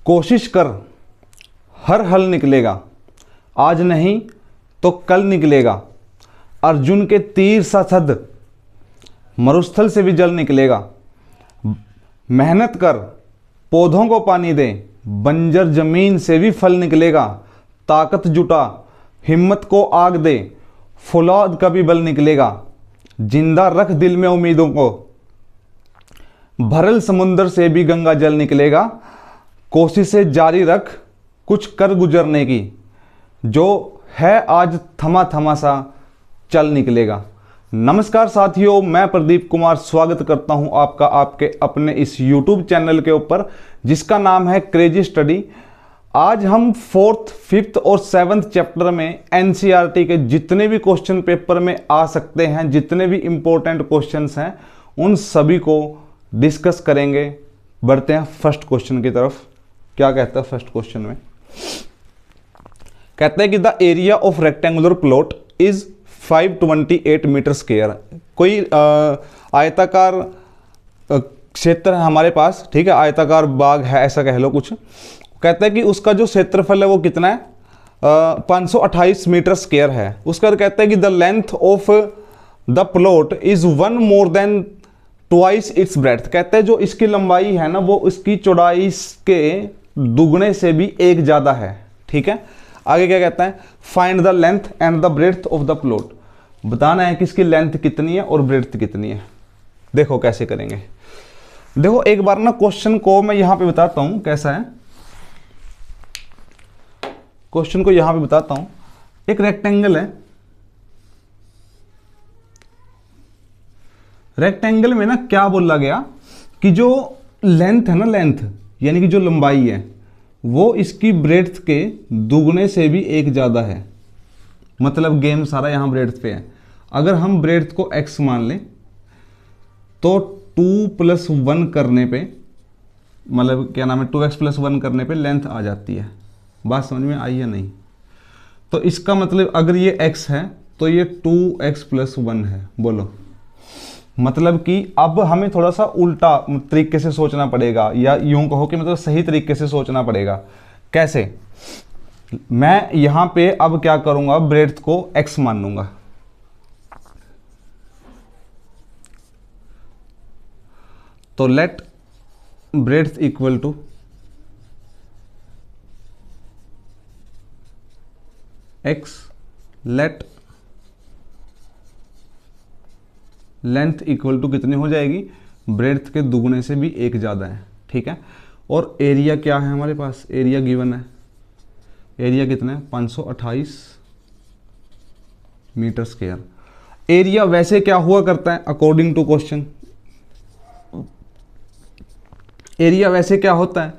कोशिश कर हर हल निकलेगा, आज नहीं तो कल निकलेगा। अर्जुन के तीर सा सद, मरुस्थल से भी जल निकलेगा। मेहनत कर पौधों को पानी दे, बंजर जमीन से भी फल निकलेगा। ताकत जुटा हिम्मत को आग दे, फौलाद का भी बल निकलेगा। जिंदा रख दिल में उम्मीदों को, भरल समुंदर से भी गंगा जल निकलेगा। कोशिशें जारी रख कुछ कर गुजरने की, जो है आज थमा थमा सा चल निकलेगा। नमस्कार साथियों, मैं प्रदीप कुमार स्वागत करता हूं आपका आपके अपने इस YouTube चैनल के ऊपर जिसका नाम है क्रेजी स्टडी। आज हम 4th, 5th और 7th चैप्टर में NCERT के जितने भी क्वेश्चन पेपर में आ सकते हैं, जितने भी इंपॉर्टेंट क्वेश्चंस हैं, उन सभी को डिस्कस करेंगे। बढ़ते हैं फर्स्ट क्वेश्चन की तरफ। क्या कहता है फर्स्ट क्वेश्चन में? कहते हैं कि the area of rectangular plot is 528 metre square. कोई आयताकार क्षेत्र है हमारे पास, ठीक है, आयताकार बाग है ऐसा कह लो कुछ। कहता है कि उसका जो क्षेत्रफल है वो कितना है, 528 मीटर स्क्वायर है। उसका कहता है कि the length of the plot is 1 more than twice its breadth. कहते हैं जो इसकी लंबाई है ना वो इसकी चौड़ाई के दुगने से भी एक ज़्यादा है, ठीक है। आगे क्या कहता है? Find the length and the breadth of the plot. बताना है कि इसकी लेंथ कितनी है और ब्रेड्थ कितनी है। देखो कैसे करेंगे। देखो एक बार ना क्वेश्चन को मैं यहां पे बताता हूं कैसा है। क्वेश्चन को यहां पे बताता हूं। एक रेक्टेंगल है, रेक्टेंगल में ना क्या बोला गया कि जो लेंथ है ना, लेंथ यानी कि जो लंबाई है वो इसकी ब्रेड्थ के दुगने से भी एक ज़्यादा है। मतलब गेम सारा यहाँ ब्रेड्थ पे है। अगर हम ब्रेड्थ को x मान लें तो 2+1 करने पे, मतलब क्या नाम है, 2x+1 करने पे लेंथ आ जाती है। बात समझ में आई या नहीं? तो इसका मतलब अगर ये x है तो ये 2x+1 है। बोलो, मतलब कि अब हमें थोड़ा सा उल्टा तरीके से सोचना पड़ेगा, या यूं कहो कि मतलब सही तरीके से सोचना पड़ेगा। कैसे? मैं यहां पे अब क्या करूंगा, ब्रेड्थ को x मान लूंगा। तो let breadth equal to x, let length equal to कितनी हो जाएगी? ब्रेड्थ के दुगने से भी एक ज़्यादा है, ठीक है। और एरिया क्या है हमारे पास? एरिया गिवन है। एरिया कितना है? 528 मीटर स्क्वायर। एरिया वैसे क्या हुआ करता है अकॉर्डिंग टू क्वेश्चन? एरिया वैसे क्या होता है?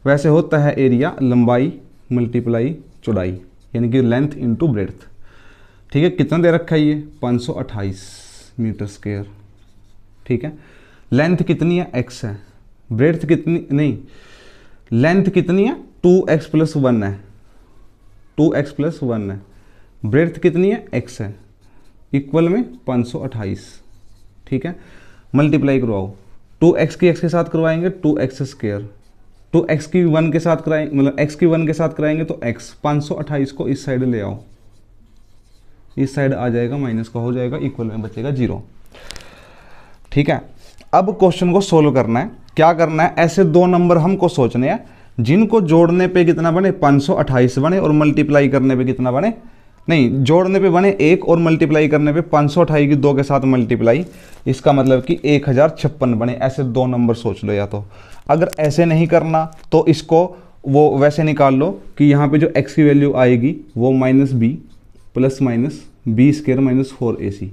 वैसे होता है एरिया लंबाई मल्टीप्लाई चौड़ाई, यानी कि लेंथ इंटू ब्रेड्थ, ठीक है। कितना दे रखा है ये? 528 मीटर स्क्वायर, ठीक है। लेंथ कितनी है? x है। ब्रेड्थ कितनी, नहीं, लेंथ कितनी है? 2x+1 है। 2x+1 है। ब्रेड्थ कितनी है? x है। इक्वल में 528, ठीक है। मल्टीप्लाई करवाओ। 2x की x के साथ करवाएंगे 2x², 2x की 1 के साथ कराएंगे, मतलब x की 1 के साथ कराएंगे तो x। 528 को इस साइड ले आओ, इस साइड आ जाएगा, माइनस का हो जाएगा, इक्वल में बचेगा 0, ठीक है। अब क्वेश्चन को सोल्व करना है। क्या करना है? ऐसे दो नंबर हमको सोचने हैं जिनको जोड़ने पे कितना बने? 528 बने, और मल्टीप्लाई करने पे कितना बने? नहीं, जोड़ने पे बने 1 और मल्टीप्लाई करने पे 528 की 2 के साथ मल्टीप्लाई, इसका मतलब कि 1056 बने। ऐसे दो नंबर सोच लो। या तो अगर ऐसे नहीं करना तो इसको वो वैसे निकाल लो कि यहाँ पे जो x की वैल्यू आएगी वो -b plus minus b² - 4ac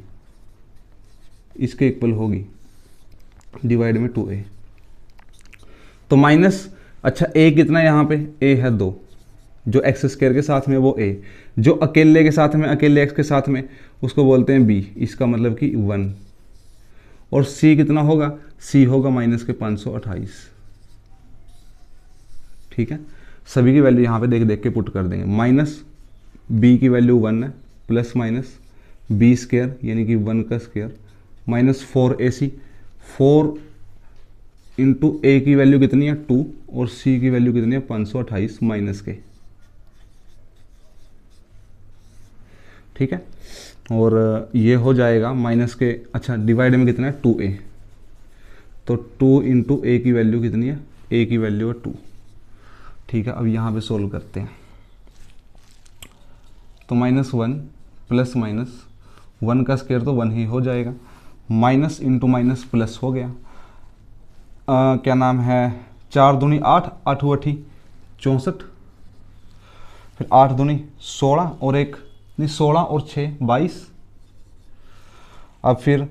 इसके इक्वल होगी, डिवाइड में 2a। तो माइनस, अच्छा a कितना है यहाँ पे? a है 2, जो x² के साथ में वो a, जो अकेले के साथ में, अकेले x के साथ में, उसको बोलते हैं b, इसका मतलब कि 1। और c कितना होगा? c होगा -528, ठीक है। सभी की वैल्यू यहाँ पे देख देख के पुट कर देंगे। माइनस b की वैल्यू 1 है, प्लस माइनस b² यानी कि 1 का स्क्वायर, -4ac, 4 इंटू ए की वैल्यू कितनी है 2 और सी की वैल्यू कितनी है 528 माइनस के, ठीक है। और ये हो जाएगा माइनस के, अच्छा डिवाइड में कितना है 2a, तो 2 इंटू ए की वैल्यू कितनी है, ए की वैल्यू है 2, ठीक है। अब यहाँ पे सोल्व करते हैं, तो -1 प्लस माइनस 1 का स्क्वायर तो 1 ही हो जाएगा, माइनस इंटू माइनस प्लस हो गया, क्या नाम है 4 दूनी 8, 8 8 64, फिर 8 दूनी 16 और 1 नहीं 16 और 6 22, अब फिर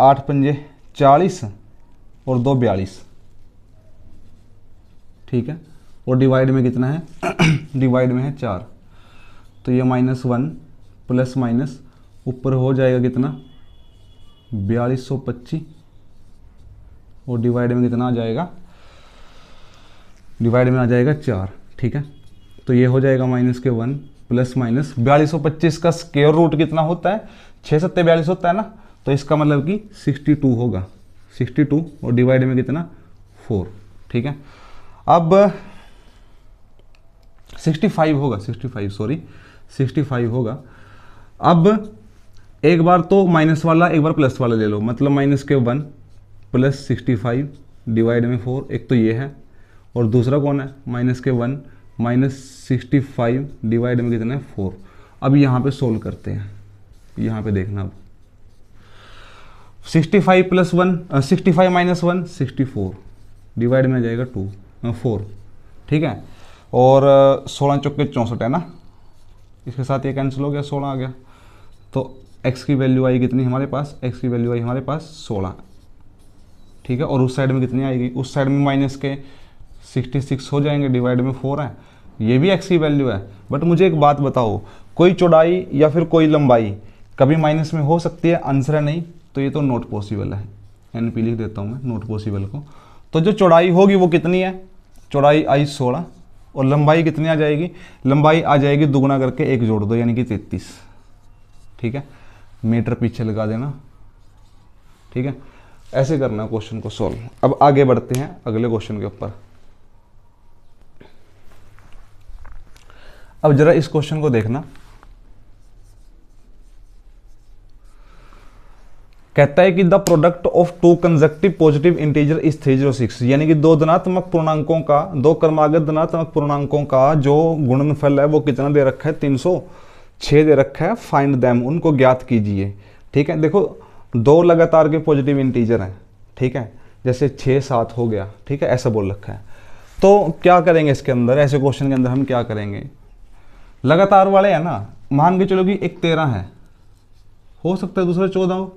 8 पंजे 40 और 2 42, ठीक है। और डिवाइड में कितना है डिवाइड में है 4, तो ये -1 प्लस माइनस ऊपर हो जाएगा कितना 4225 और डिवाइड में कितना आ जाएगा, डिवाइड में आ जाएगा 4, ठीक है। तो ये हो जाएगा -1 प्लस माइनस 4225 का स्क्वायर रूट कितना होता है 6 7 42 होता है ना, तो इसका मतलब कि 62 होगा, 62 और डिवाइड में कितना 4, ठीक है। अब 65 होगा, 65 होगा। अब एक बार तो माइनस वाला एक बार प्लस वाला ले लो, मतलब -1 प्लस 65 डिवाइड में 4, एक तो ये है और दूसरा कौन है -1 माइनस 65 डिवाइड में कितना है 4। अब यहाँ पे सोल्व करते हैं, यहाँ पे देखना, अब 65 प्लस 1 65 माइनस 1 64 डिवाइड में आ जाएगा 4, ठीक है। और 16 चौके 64 है ना, इसके साथ ये कैंसिल हो गया, 16 आ गया, तो x की वैल्यू आई कितनी हमारे पास, x की वैल्यू आई हमारे पास 16, ठीक है। और उस साइड में कितनी आएगी, उस साइड में माइनस के 66 हो जाएंगे, डिवाइड में 4 है, ये भी x की वैल्यू है। बट मुझे एक बात बताओ, कोई चौड़ाई या फिर कोई लंबाई कभी माइनस में हो सकती है, आंसर है नहीं, तो ये तो नॉट पॉसिबल है, NP लिख देता हूँ मैं नॉट पॉसिबल को। तो जो चौड़ाई होगी वो कितनी है, चौड़ाई आई 16 और लंबाई कितनी आ जाएगी, लंबाई आ जाएगी दुगुना करके 1 जोड़ दो यानी कि 33, ठीक है। मीटर पीछे लगा देना, ठीक है। ऐसे करना क्वेश्चन को सॉल्व। अब आगे बढ़ते हैं अगले क्वेश्चन के ऊपर। अब जरा इस क्वेश्चन को देखना, कहता है कि the product of 2 consecutive positive integer is 306, यानी कि दो धनात्मक पूर्णांकों का, दो क्रमागत धनात्मक पूर्णांकों का जो गुणनफल है वो कितना दे रखा है 306 दे रखा है, फाइंड देम, उनको ज्ञात कीजिए, ठीक है। देखो दो लगातार के पॉजिटिव इंटीजर हैं, ठीक है, जैसे 6 7 हो गया, ठीक है, ऐसा बोल रखा है। तो क्या करेंगे इसके अंदर, ऐसे क्वेश्चन के अंदर हम क्या करेंगे, लगातार वाले हैं ना, मान के चलो कि एक 13 है, हो सकता है दूसरा 14 हो,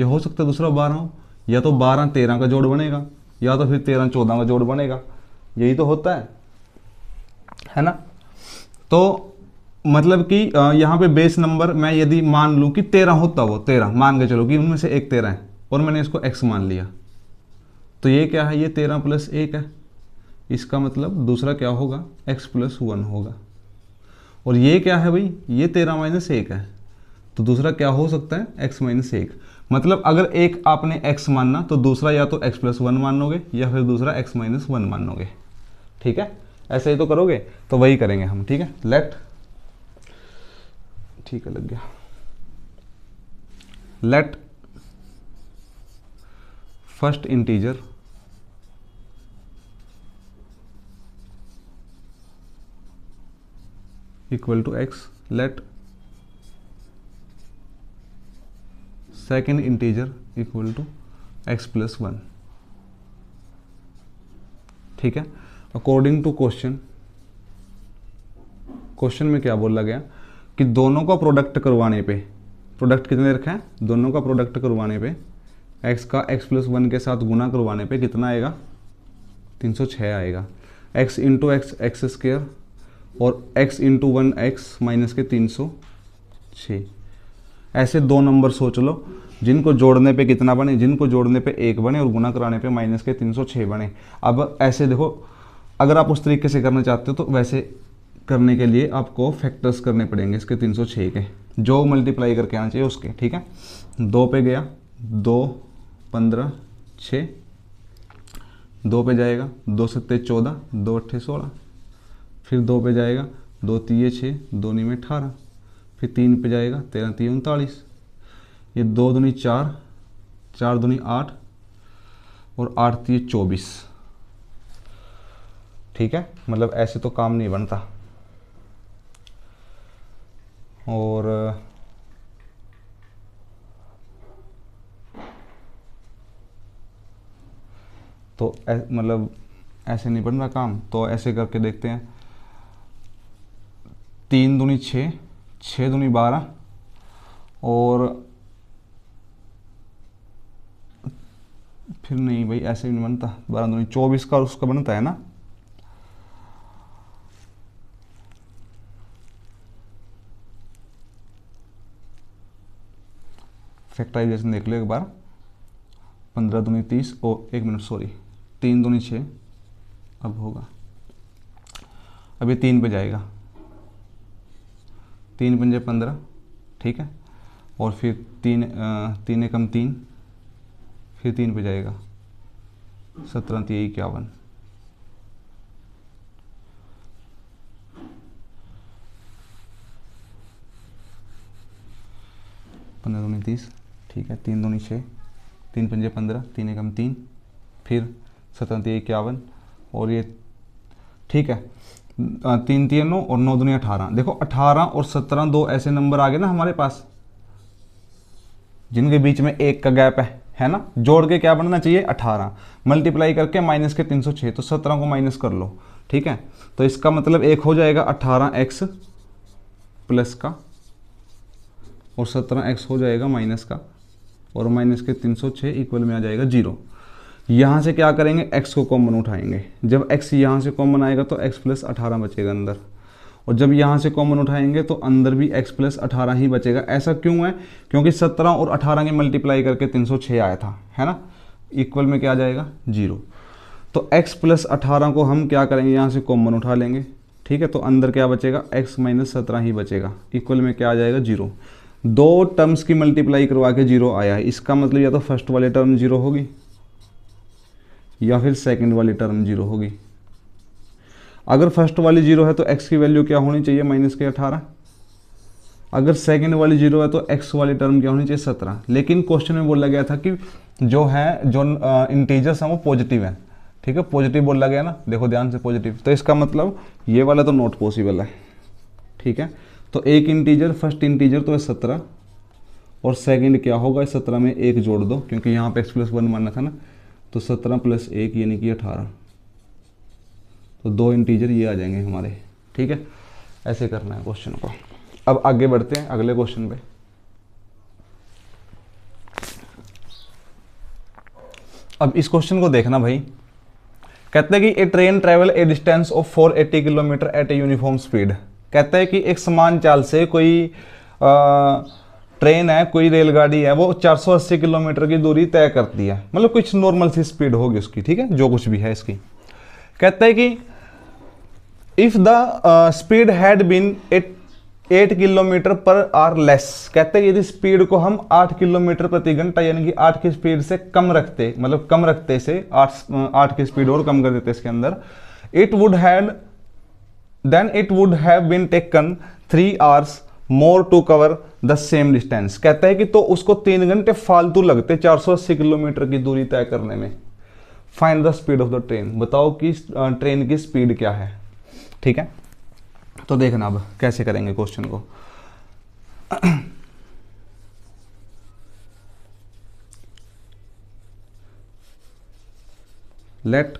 या हो सकता है दूसरा 12 हो, या तो 12 13 का जोड़ बनेगा, या तो फिर 13 14 का जोड़ बनेगा, यही तो होता है ना। तो मतलब कि यहाँ पे बेस नंबर मैं यदि मान लूँ कि 13 होता, वो 13 मान के चलो कि उनमें से एक 13 है और मैंने इसको x मान लिया, तो ये क्या है, ये 13 प्लस 1 है, इसका मतलब दूसरा क्या होगा x प्लस 1 होगा। और ये क्या है भाई, ये 13 माइनस 1 है, तो दूसरा क्या हो सकता है x माइनस 1। मतलब अगर एक आपने x मानना तो दूसरा या तो x प्लस 1 मानोगे या फिर दूसरा x माइनस 1 मानोगे, ठीक है। ऐसे ही तो करोगे, तो वही करेंगे हम, ठीक है। लेट, ठीक है लग गया, let first integer equal to x, let second integer equal to x plus 1, ठीक है। अकॉर्डिंग टू क्वेश्चन, क्वेश्चन में क्या बोला गया कि दोनों का प्रोडक्ट करवाने पे, प्रोडक्ट कितने रखा है, दोनों का प्रोडक्ट करवाने पे x का x प्लस 1 के साथ गुना करवाने पे कितना आएगा 306 आएगा, x into x x square और x इंटू 1x माइनस के 306। ऐसे दो नंबर सोच लो जिनको जोड़ने पे कितना बने, जिनको जोड़ने पे 1 बने और गुना कराने पे माइनस के 306 बने। अब ऐसे देखो, अगर आप उस तरीके से करना चाहते हो तो वैसे करने के लिए आपको फैक्टर्स करने पड़ेंगे इसके 306 के, जो मल्टीप्लाई करके आना चाहिए उसके, ठीक है। 2 पे गया 2 15, 6, 2 पे जाएगा, 2 सत्ते 14, 2 अट्ठे 16, फिर 2 पे जाएगा, 2 तीये 6, 2 नी में 18, फिर 3 पे जाएगा, 13 तीये 39, ये 2 दूनी 4, 4 दूनी 8 और 8 तीये 24। ठीक है, मतलब ऐसे तो काम नहीं बनता। और तो मतलब ऐसे नहीं बन रहा काम, तो ऐसे करके देखते हैं। 3 दूनी 6, 6 दूनी 12 और फिर नहीं भाई ऐसे भी नहीं बनता, 12 दूनी 24 का उसका बनता है ना। फैक्टराइजेशन देख लो एक बार। 15 दूनी 30 और 1 मिनट सॉरी, 3 दूनी 6 अब होगा, अभी 3 पे जाएगा, 3 पंजे 15, ठीक है, और फिर 3 एकम 3, फिर 3 पे जाएगा, 17 3 51, 15 दूनी 30, ठीक है, 3 दूनी 6, 3 पंजे 15, 3 एकम 3, फिर 17 3 51 और ये ठीक है, 3 3 9 और 9 दूनी 18। देखो 18 और 17 दो ऐसे नंबर आ गए ना हमारे पास जिनके बीच में 1 का गैप है ना। जोड़ के क्या बनना चाहिए 18, मल्टीप्लाई करके माइनस के 306, तो 17 को माइनस कर लो। ठीक है, तो इसका मतलब एक हो जाएगा 18x प्लस का और 17x हो जाएगा माइनस का, और माइनस के 306 इक्वल में आ जाएगा 0। यहाँ से क्या करेंगे, x को कॉमन उठाएंगे। जब x यहाँ से कॉमन आएगा तो x प्लस 18 बचेगा अंदर, और जब यहाँ से कॉमन उठाएंगे तो अंदर भी x प्लस 18 ही बचेगा। ऐसा क्यों है, क्योंकि 17 और 18 के मल्टीप्लाई करके 306 आया था, है ना। इक्वल में क्या आ जाएगा 0। तो x प्लस 18 को हम क्या करेंगे, यहाँ से कॉमन उठा लेंगे। ठीक है, तो अंदर क्या बचेगा, x माइनस 17 ही बचेगा। इक्वल में क्या आ जाएगा 0। दो टर्म्स की मल्टीप्लाई करवा के 0 आया है, इसका मतलब या तो फर्स्ट वाली टर्म 0 होगी या फिर सेकंड वाली टर्म 0 होगी। अगर फर्स्ट वाली 0 है तो x की वैल्यू क्या होनी चाहिए, माइनस के 18। अगर सेकंड वाली 0 है तो x वाली टर्म क्या होनी चाहिए 17। लेकिन क्वेश्चन में बोला गया था कि जो इंटीजर्स हैं वो पॉजिटिव है। ठीक है, पॉजिटिव बोला गया ना, देखो ध्यान से पॉजिटिव, तो इसका मतलब ये वाला तो नॉट पॉसिबल है। ठीक है, तो एक इंटीजर, फर्स्ट इंटीजर तो है 17 और सेकंड क्या होगा, 17 में 1 जोड़ दो क्योंकि यहाँ पे x प्लस 1 मानना था ना, तो 17 प्लस 1 यानी कि 18, तो दो इंटीजर ये आ जाएंगे हमारे। ठीक है, ऐसे करना है क्वेश्चन को। अब आगे बढ़ते हैं अगले क्वेश्चन पे। अब इस क्वेश्चन को देखना भाई, कहते हैं कि a train travel a distance of 480 kilometre at a uniform speed. कहते हैं कि एक समान चाल से कोई ट्रेन है, कोई रेलगाड़ी है, वो 480 किलोमीटर की दूरी तय करती है, मतलब कुछ नॉर्मल सी स्पीड होगी उसकी। ठीक है, जो कुछ भी है इसकी। कहते हैं कि if the speed had been 8 kilometre per hour less. कहते हैं यदि स्पीड को हम 8 किलोमीटर प्रति घंटा यानी कि 8 की स्पीड से कम रखते, मतलब कम रखते से 8 की स्पीड और कम कर देते इसके अंदर, it would have been taken 3 hours more to cover the same distance. कहता है कि तो उसको 3 घंटे फालतू लगते 480 किलोमीटर की दूरी तय करने में। Find the speed of the train. बताओ कि ट्रेन की स्पीड क्या है। ठीक है, तो देखना अब कैसे करेंगे क्वेश्चन को। लेट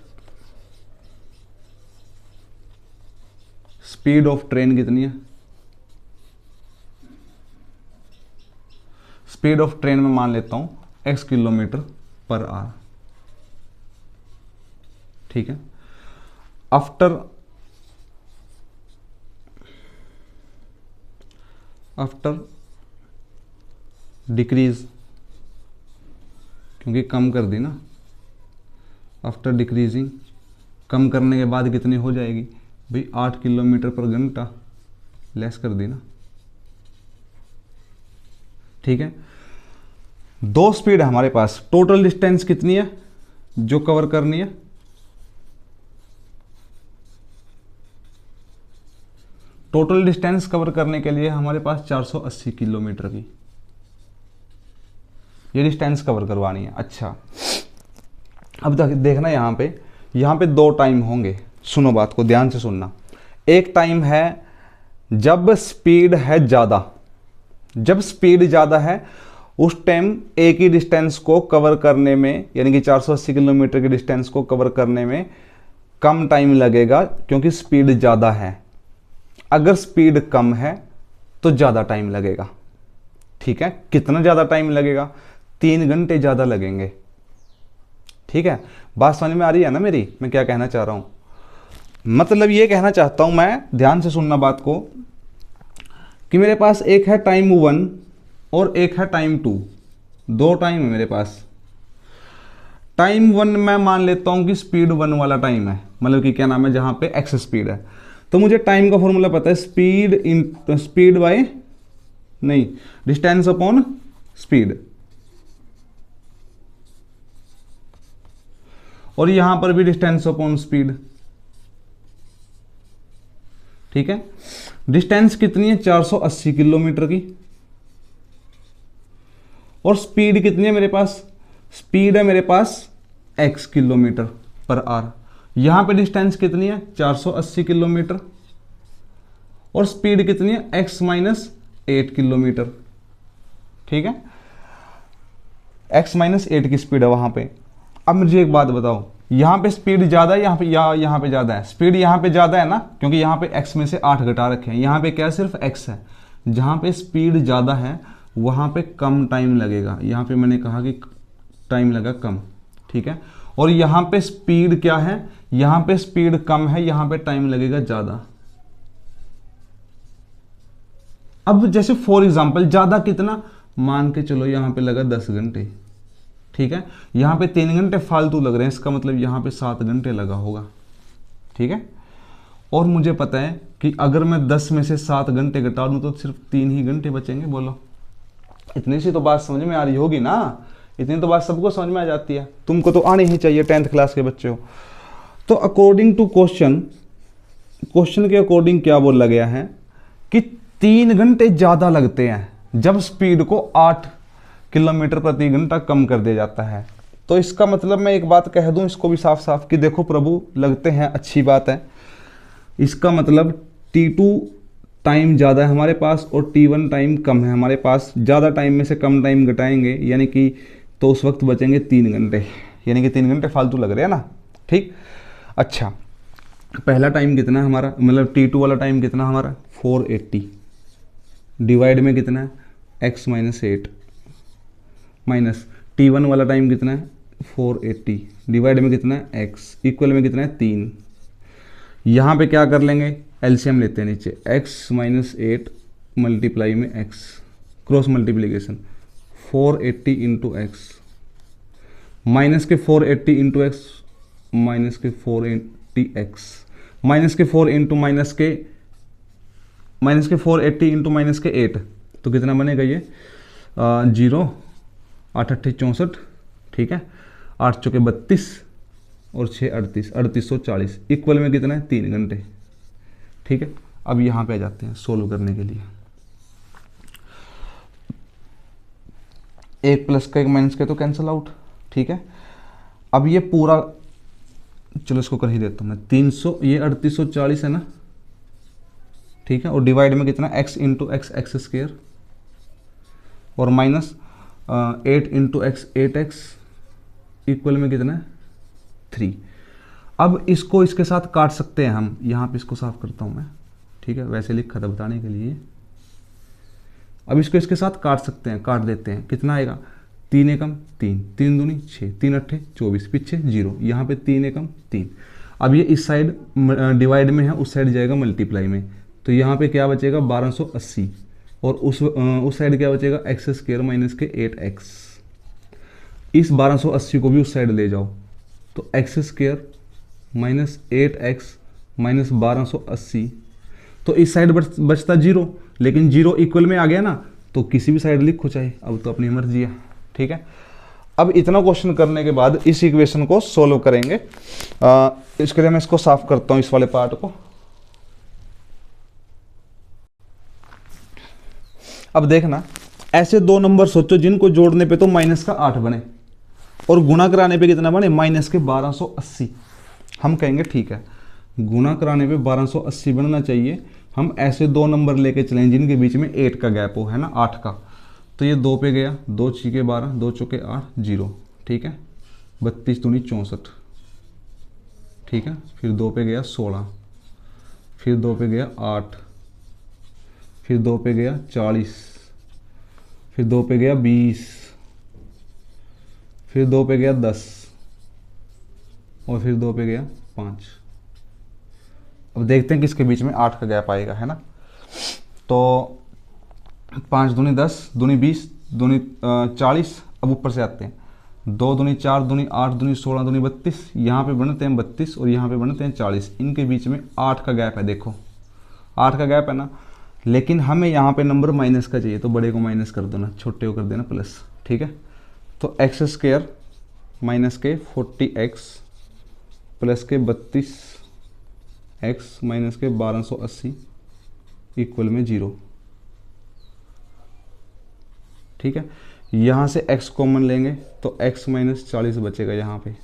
स्पीड ऑफ ट्रेन कितनी है, स्पीड ऑफ ट्रेन में मान लेता हूं x किलोमीटर पर आवर। ठीक है, आफ्टर डिक्रीज, क्योंकि कम कर दी ना, आफ्टर डिक्रीजिंग, कम करने के बाद कितनी हो जाएगी भाई 8 किलोमीटर पर घंटा, लेस कर दी ना। ठीक है, दो स्पीड है हमारे पास, टोटल डिस्टेंस कितनी है जो कवर करनी है? टोटल डिस्टेंस कवर करने के लिए हमारे पास 480 किलोमीटर की ये डिस्टेंस कवर करवानी है। अच्छा, अब देखना यहाँ पे दो टाइम होंगे। सुनो बात को ध्यान से सुनना। एक टाइम है जब स्पीड है ज़्यादा, जब स्पीड ज़्यादा है उस टाइम एक ही डिस्टेंस को कवर करने में, यानी कि 480 किलोमीटर के डिस्टेंस को कवर करने में कम टाइम लगेगा क्योंकि स्पीड ज़्यादा है। अगर स्पीड कम है तो ज़्यादा टाइम लगेगा। ठीक है, कितना ज़्यादा टाइम लगेगा? 3 घंटे ज़्यादा लगेंगे। ठीक है, बात समझ में आ रही है ना मेरी, मैं क्या कहना चाह रहा हूँ? मतलब ये कहना चाहता हूँ मैं, ध्यान से सुनना बात को, कि मेरे पास एक है टाइम 1 और एक है टाइम 2, दो टाइम है मेरे पास। टाइम 1 मैं मान लेता हूँ कि स्पीड 1 वाला टाइम है, मतलब कि क्या नाम है, जहाँ पे एक्स स्पीड है। तो मुझे टाइम का फॉर्मूला पता है, स्पीड बाय नहीं, डिस्टेंस अपॉन स्पीड। और यहां पर भी डिस्टेंस अपॉन स्पीड। ठीक है, डिस्टेंस कितनी है? 480 किलोमीटर की। और स्पीड कितनी है मेरे पास? स्पीड है मेरे पास x किलोमीटर पर आवर। यहां पे डिस्टेंस कितनी है? 480 किलोमीटर। और स्पीड कितनी है? x minus 8 kilometre. ठीक है, x माइनस 8 की स्पीड है वहां पे। अब मुझे एक बात बताओ, यहाँ पे स्पीड ज़्यादा है यहाँ पे ज़्यादा है? स्पीड यहाँ पे ज़्यादा है ना, क्योंकि यहाँ पे x में से 8 घटा रखे हैं। यहाँ पे क्या सिर्फ x है। जहाँ पे स्पीड ज़्यादा है वहाँ पे कम टाइम लगेगा। यहाँ पे मैंने कहा कि टाइम लगा कम। ठीक है, और यहाँ पे स्पीड क्या है? यहाँ पे स्पीड कम है, यहाँ पे टाइम लगेगा ज़्यादा। अब जैसे फॉर एग्जाम्पल ज़्यादा कितना, मान के चलो यहाँ पे लगा 10 घंटे। ठीक है, यहाँ पे 3 घंटे फालतू लग रहे हैं, इसका मतलब यहाँ पे 7 घंटे लगा होगा। ठीक है, और मुझे पता है कि अगर मैं 10 में से 7 घंटे घटा दूँ तो सिर्फ 3 ही घंटे बचेंगे। बोलो, इतनी सी तो बात समझ में आ रही होगी ना? इतनी तो बात सबको समझ में आ जाती है, तुमको तो आनी ही चाहिए, 10th क्लास के बच्चे हो। तो अकॉर्डिंग टू क्वेश्चन के अकॉर्डिंग क्या बोला गया है कि 3 घंटे ज़्यादा लगते हैं जब स्पीड को 8 किलोमीटर प्रति घंटा कम कर दिया जाता है। तो इसका मतलब मैं एक बात कह दूं इसको भी साफ साफ कि देखो प्रभु, लगते हैं अच्छी बात है। इसका मतलब T2 टाइम ज़्यादा है हमारे पास और T1 टाइम कम है हमारे पास। ज़्यादा टाइम में से कम टाइम घटाएंगे यानी कि तो उस वक्त बचेंगे 3 घंटे, यानी कि 3 घंटे फालतू लग रहे हैं ना। ठीक, अच्छा, पहला टाइम कितना है हमारा, मतलब T2 वाला टाइम कितना हमारा? 480 डिवाइड में कितना है? x माइनस 8 माइनस T1 वाला टाइम कितना है? 480 डिवाइड में कितना है? x इक्वल में कितना है? 3। यहाँ पे क्या कर लेंगे? एलसीएम लेते हैं नीचे, x माइनस 8 मल्टीप्लाई में x, cross multiplication, 480 into x minus के 480 इंटू एक्स माइनस के 480x माइनस के 4 इंटू माइनस के 480 इंटू माइनस के 8, तो कितना बनेगा ये? 0 8 8 64। ठीक है, 8 चौके 32 और 6 38, 3840 इक्वल में कितना है? 3 घंटे। ठीक है, अब यहाँ पे आ जाते हैं सोल्व करने के लिए। 1 प्लस का 1 माइनस का तो कैंसिल आउट। ठीक है, अब ये पूरा, चलो इसको कर ही देता हूँ मैं, 300, ये 3840 है ना। ठीक है, और डिवाइड में कितना? x into x x square और minus 8 into x 8x equal में कितना है? 3। अब इसको इसके साथ काट सकते हैं हम, यहाँ पे इसको साफ करता हूँ मैं। ठीक है, वैसे लिखा था बताने के लिए। अब इसको इसके साथ काट सकते हैं, काट देते हैं, कितना आएगा? 3 एकम 3, 3 दूनी 6, 3 अट्ठे 24, पीछे 0, यहाँ पे 3 एकम 3। अब ये इस साइड डिवाइड में है, उस साइड जाएगा मल्टीप्लाई में, तो यहाँ पे क्या बचेगा? 1280 और उस साइड क्या बचेगा? एक्स स्क्वायर माइनस के 8x। इस 1280 को भी उस साइड ले जाओ तो x square minus 8x minus 1280, तो इस साइड बचता 0, लेकिन 0 इक्वल में आ गया ना, तो किसी भी साइड लिखो चाहे, अब तो अपनी मर्जी है। ठीक है। अब इतना क्वेश्चन करने के बाद इस इक्वेशन को सोल्व करेंगे। इसके लिए मैं इसको साफ करता हूं, इस वाले पार्ट को। अब देखना, ऐसे दो नंबर सोचो जिनको जोड़ने पे तो माइनस का 8 बने और गुणा कराने पे कितना बने, माइनस के 1280। हम कहेंगे ठीक है, गुणा कराने पे 1280 बनना चाहिए। हम ऐसे दो नंबर लेके चलें जिनके बीच में 8 का गैप हो, है ना, 8 का। तो ये 2 पे गया, 2 छीके 12, 2 चौके 8, 0, ठीक है। 32 दूनी 64, ठीक है। फिर 2 पे गया 16, फिर 2 पे गया 8, फिर 2 पे गया 40, फिर 2 पे गया 20, फिर 2 पे गया 10 और फिर 2 पे गया 5। अब देखते हैं किसके बीच में 8 का गैप आएगा, है ना। तो 5 दूनी 10, दूनी 20, दूनी 40। अब ऊपर से आते हैं, 2 दूनी 4, दूनी 8, दूनी 16, दूनी 32। यहाँ पे बनते हैं 32 और यहाँ पे बनते हैं 40। इनके बीच में 8 का गैप है, देखो 8 का गैप है ना। लेकिन हमें यहाँ पे नंबर माइनस का चाहिए, तो बड़े को माइनस कर देना, छोटे को कर देना प्लस, ठीक है। तो एक्स स्क्वायर माइनस के 40x प्लस के 32x माइनस के 1280 इक्वल में 0, ठीक है। यहाँ से x कॉमन लेंगे तो x माइनस 40 बचेगा यहाँ पे।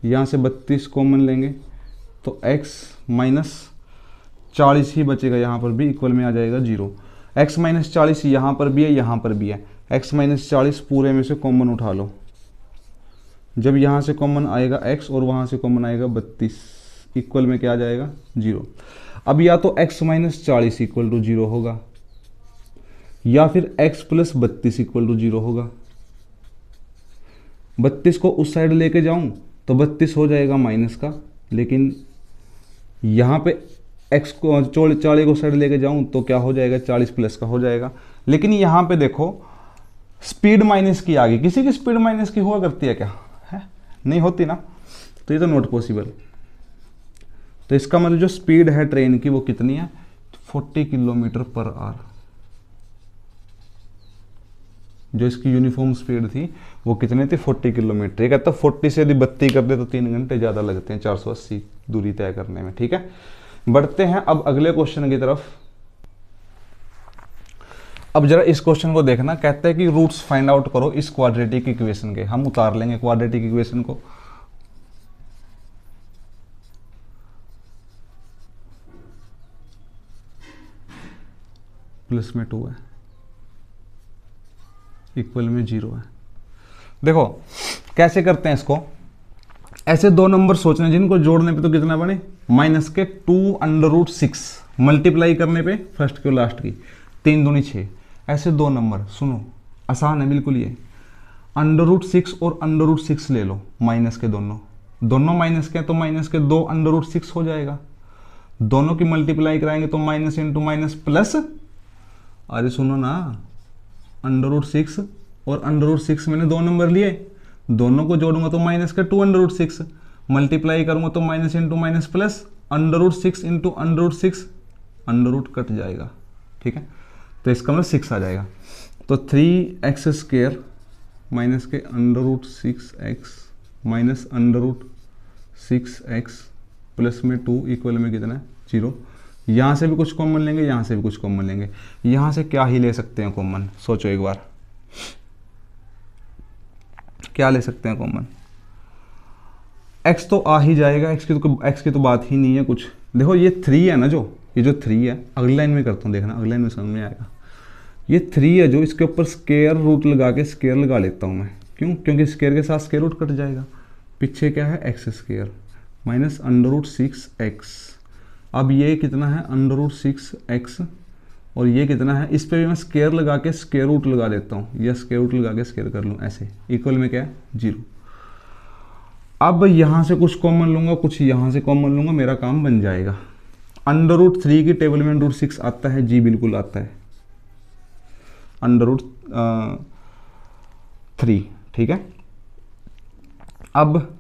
यहाँ से 32 कॉमन लेंगे तो x माइनस 40 ही बचेगा, यहाँ पर भी इक्वल में आ जाएगा 0। x माइनस 40 यहाँ पर भी है, यहाँ पर भी है। x माइनस 40 पूरे में से कॉमन उठा लो। जब यहाँ से कॉमन आएगा x और वहाँ से कॉमन आएगा 32, इक्वल में क्या आ जाएगा 0। अब या तो x माइनस 40 इक्वल टू 0 होगा या फिर x प्लस 32 इक्वल टू 0 होगा। 32 को उस साइड लेके जाऊं तो 32 हो जाएगा माइनस का, लेकिन यहाँ पे x को 40 को साइड लेके जाऊं तो क्या हो जाएगा, 40 प्लस का हो जाएगा। लेकिन यहाँ पे देखो स्पीड माइनस की आ गई। किसी की स्पीड माइनस की हुआ करती है क्या, है नहीं होती ना, तो ये तो नॉट पॉसिबल। तो इसका मतलब जो स्पीड है ट्रेन की वो कितनी है, 40 किलोमीटर पर आवर। जो इसकी यूनिफॉर्म स्पीड थी वो कितनी थी, 40 किलोमीटर। ये कहता है 40 से यदि 32 कर दे तो 3 घंटे ज़्यादा लगते हैं 480 दूरी तय करने में, ठीक है। बढ़ते हैं अब अगले क्वेश्चन की तरफ। अब जरा इस क्वेश्चन को देखना, कहता है कि रूट्स फाइंड आउट करो इस क्वाड्रेटिक इक्वेशन के। हम उतार लेंगे क्वाड्रेटिक इक्वेशन को। प्लस में 2 है, इक्वल में 0 है। देखो कैसे करते हैं इसको। ऐसे दो नंबर सोचने जिनको जोड़ने पे तो कितना बने, माइनस के 2√6 मल्टीप्लाई करने पे फर्स्ट की और लास्ट की 3 दूनी 6। ऐसे दो नंबर सुनो, आसान है बिल्कुल ये। √6 और √6 ले लो, माइनस के दोनों माइनस के, तो माइनस के 2 √6 हो जाएगा। दोनों की मल्टीप्लाई कराएंगे तो माइनस इंटू माइनस प्लस। अरे सुनो ना, √6 और √6 मैंने 2 नंबर लिए, दोनों को जोड़ूंगा तो माइनस का 2√6, मल्टीप्लाई करूंगा तो minus into minus plus, √6 into √6, under cut जाएगा, ठीक है। तो इसका मतलब 6 आ जाएगा। तो 3x² माइनस के √6x माइनस √6x प्लस में 2 इक्वल में कितना है 0। यहाँ से भी कुछ कॉमन लेंगे, यहाँ से भी कुछ कॉमन लेंगे। यहाँ से क्या ही ले सकते हैं कॉमन, सोचो एक बार, क्या ले सकते हैं कॉमन। x तो आ ही जाएगा, x की तो बात ही नहीं है कुछ। देखो ये 3 है ना, ये जो 3 है, अगली लाइन में करता हूँ, देखना अगली लाइन में समझ में आएगा। ये 3 है जो, इसके ऊपर स्क्वायर रूट लगा के स्क्वायर लगा लेता हूँ मैं, क्यों, क्योंकि स्क्वायर के साथ स्क्वायर रूट कट जाएगा। पीछे क्या है, x² माइनस √6x। अब ये कितना है, √6x, और ये कितना है, इस पे भी मैं स्क्वायर लगा के स्क्वायर रूट लगा देता हूँ, या स्क्वायर रूट लगा के स्क्वायर कर लूँ ऐसे, इक्वल में क्या है 0। अब यहाँ से कुछ कॉमन लूँगा, कुछ यहाँ से कॉमन लूँगा, मेरा काम बन जाएगा। √3 की टेबल में √6 आता है जी, बिल्कुल आता है, √3, ठीक है। अब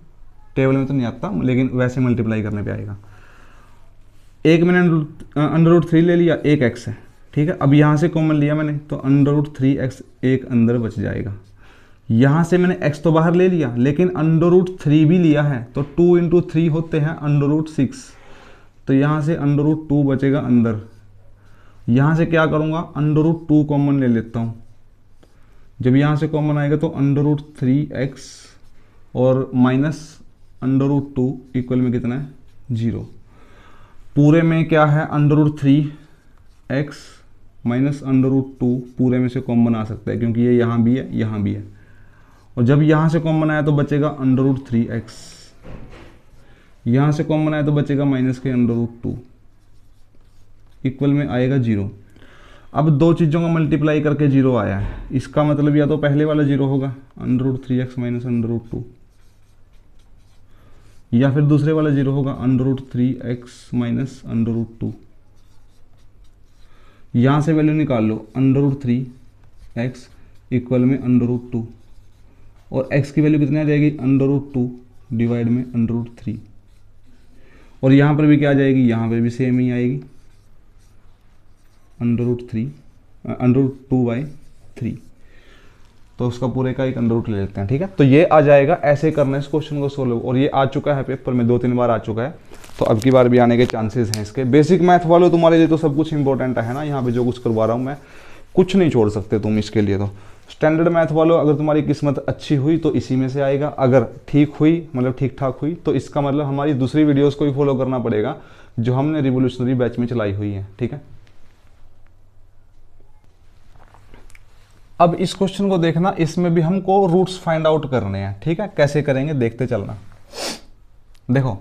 टेबल में तो नहीं आता, लेकिन वैसे मल्टीप्लाई करने पे आएगा। एक मैंने √3 ले लिया, एक x है, ठीक है। अब यहाँ से कॉमन लिया मैंने तो √3x एक अंदर बच जाएगा। यहाँ से मैंने x तो बाहर ले लिया, लेकिन √3 भी लिया है, तो 2 × 3 होते हैं √6, तो यहाँ से √2 बचेगा अंदर। यहाँ से क्या करूँगा, √2 कॉमन ले लेता हूँ। जब यहाँ से कॉमन आएगा तो √3x और माइनस √2 इक्वल में कितना है, 0। पूरे में क्या है, √3x माइनस √2 पूरे में से कॉमन आ सकता है, क्योंकि ये यहाँ भी है, यहाँ भी है। और जब यहाँ से कॉमन आया तो बचेगा √3x, यहाँ से कॉमन आया तो बचेगा माइनस के √2 इक्वल में आएगा 0। अब दो चीज़ों का मल्टीप्लाई करके 0 आया है, इसका मतलब या तो पहले वाला 0 होगा √3x माइनस √2, या फिर दूसरे वाला 0 होगा √3x माइनस √2। यहाँ से वैल्यू निकाल लो, √3x इक्वल में √2, और x की वैल्यू कितनी आ जाएगी, √2 डिवाइड में √3, और यहाँ पर भी क्या आ जाएगी, यहाँ पर भी सेम ही आएगी, √2/3। तो उसका पूरे का एक √ ले लेते हैं, ठीक है। तो ये आ जाएगा, ऐसे करना है इस क्वेश्चन को सोल्व, और ये आ चुका है पेपर में 2-3 बार आ चुका है, तो अब की बार भी आने के चांसेस हैं इसके। बेसिक मैथ वालों तुम्हारे लिए तो सब कुछ इंपॉर्टेंट है ना, यहाँ पे जो कुछ करवा रहा हूँ मैं, कुछ नहीं छोड़ सकते तुम इसके लिए। तो स्टैंडर्ड मैथ वालों, अगर तुम्हारी किस्मत अच्छी हुई तो इसी में से आएगा, अगर ठीक हुई मतलब ठीक ठाक हुई तो इसका मतलब हमारी दूसरी वीडियोज़ को भी फॉलो करना पड़ेगा जो हमने रिवोल्यूशनरी बैच में चलाई हुई है, ठीक है। अब इस क्वेश्चन को देखना, इसमें भी हमको रूट्स फाइंड आउट करने हैं, ठीक है। कैसे करेंगे देखते चलना। देखो,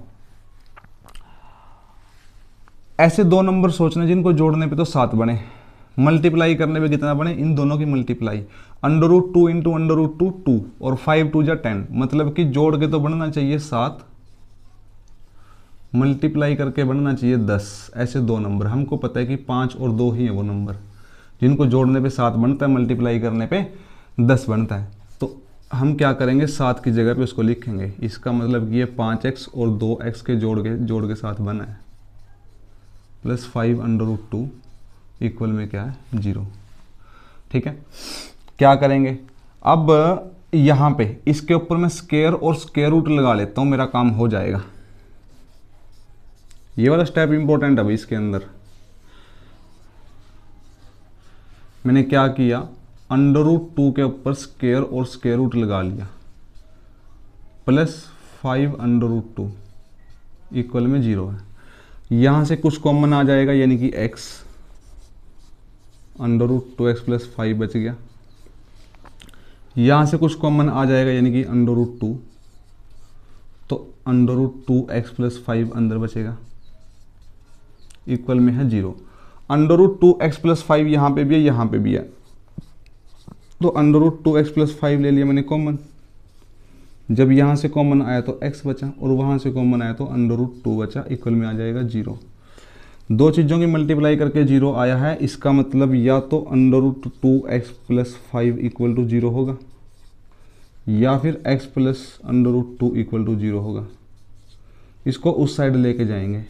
ऐसे दो नंबर सोचने जिनको जोड़ने पे तो 7 बने, मल्टीप्लाई करने पे कितना बने, इन दोनों की मल्टीप्लाई, √2 × √2 2, और 5 2 × 10, मतलब कि जोड़ के तो बनना चाहिए 7, मल्टीप्लाई करके बनना चाहिए 10। ऐसे दो नंबर, हमको पता है कि 5 और 2 ही है वो नंबर जिनको जोड़ने पे 7 बनता है, मल्टीप्लाई करने पे 10 बनता है। तो हम क्या करेंगे, 7 की जगह पे उसको लिखेंगे। इसका मतलब कि ये 5x और 2x के जोड़ के 7 बना है, प्लस 5 √2 इक्वल में क्या है, 0, ठीक है। क्या करेंगे, अब यहाँ पे इसके ऊपर मैं स्क्वायर और स्क्वायर रूट लगा लेता हूँ, मेरा काम हो जाएगा। ये वाला स्टेप इंपॉर्टेंट है भाई इसके अंदर। मैंने क्या किया, √2 के ऊपर स्क्वायर और स्क्वायर रूट लगा लिया, प्लस 5 √2 इक्वल में 0 है। यहाँ से कुछ कॉमन आ जाएगा, यानी कि x, √2x प्लस 5 बच गया। यहाँ से कुछ कॉमन आ जाएगा, यानी कि √2, तो √2x प्लस 5 अंदर बचेगा, इक्वल में है 0। √2x प्लस 5 यहाँ पे भी है, यहाँ पे भी है, तो √2x प्लस 5 ले लिया मैंने कॉमन। जब यहाँ से कॉमन आया तो x बचा, और वहाँ से कॉमन आया तो √2 बचा, इक्वल में आ जाएगा 0। दो चीज़ों की मल्टीप्लाई करके 0 आया है, इसका मतलब या तो √2x प्लस 5 इक्वल टू 0 होगा, या फिर x प्लस √2 इक्वल टू 0 होगा। इसको उस साइड लेके जाएंगे,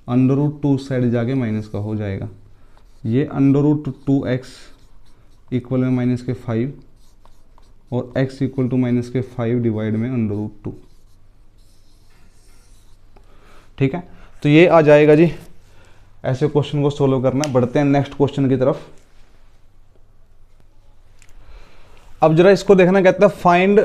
√2 साइड जाके माइनस का हो जाएगा। ये √2x इक्वल में माइनस के 5, और x इक्वल टू माइनस के 5 डिवाइड में √2, ठीक है। तो ये आ जाएगा जी। ऐसे क्वेश्चन को सोल्व करना है। बढ़ते हैं नेक्स्ट क्वेश्चन की तरफ। अब जरा इसको देखना, कहता है find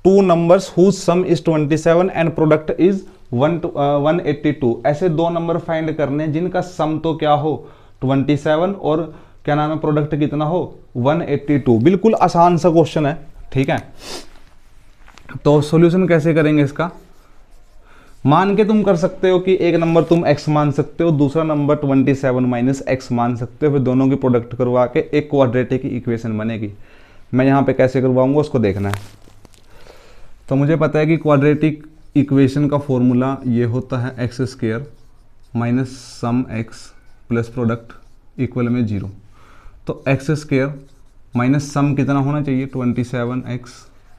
2 numbers whose sum is 27 and product is 182। ऐसे दो नंबर फाइंड करने जिनका सम तो क्या हो 27 और क्या नाम है प्रोडक्ट कितना हो 182। बिल्कुल आसान सा क्वेश्चन है, ठीक है। तो सॉल्यूशन कैसे करेंगे इसका, मान के तुम कर सकते हो कि एक नंबर तुम x मान सकते हो, दूसरा नंबर 27 माइनस x मान सकते हो, फिर दोनों की प्रोडक्ट करवा के एक क्वाड्रेटिक इक्वेशन बनेगी। मैं यहाँ पे कैसे करवाऊंगा उसको देखना है। तो मुझे पता है कि क्वाड्रेटिक इक्वेशन का फॉर्मूला ये होता है x² minus sum x plus product equal में 0। तो x² माइनस सम कितना होना चाहिए 27x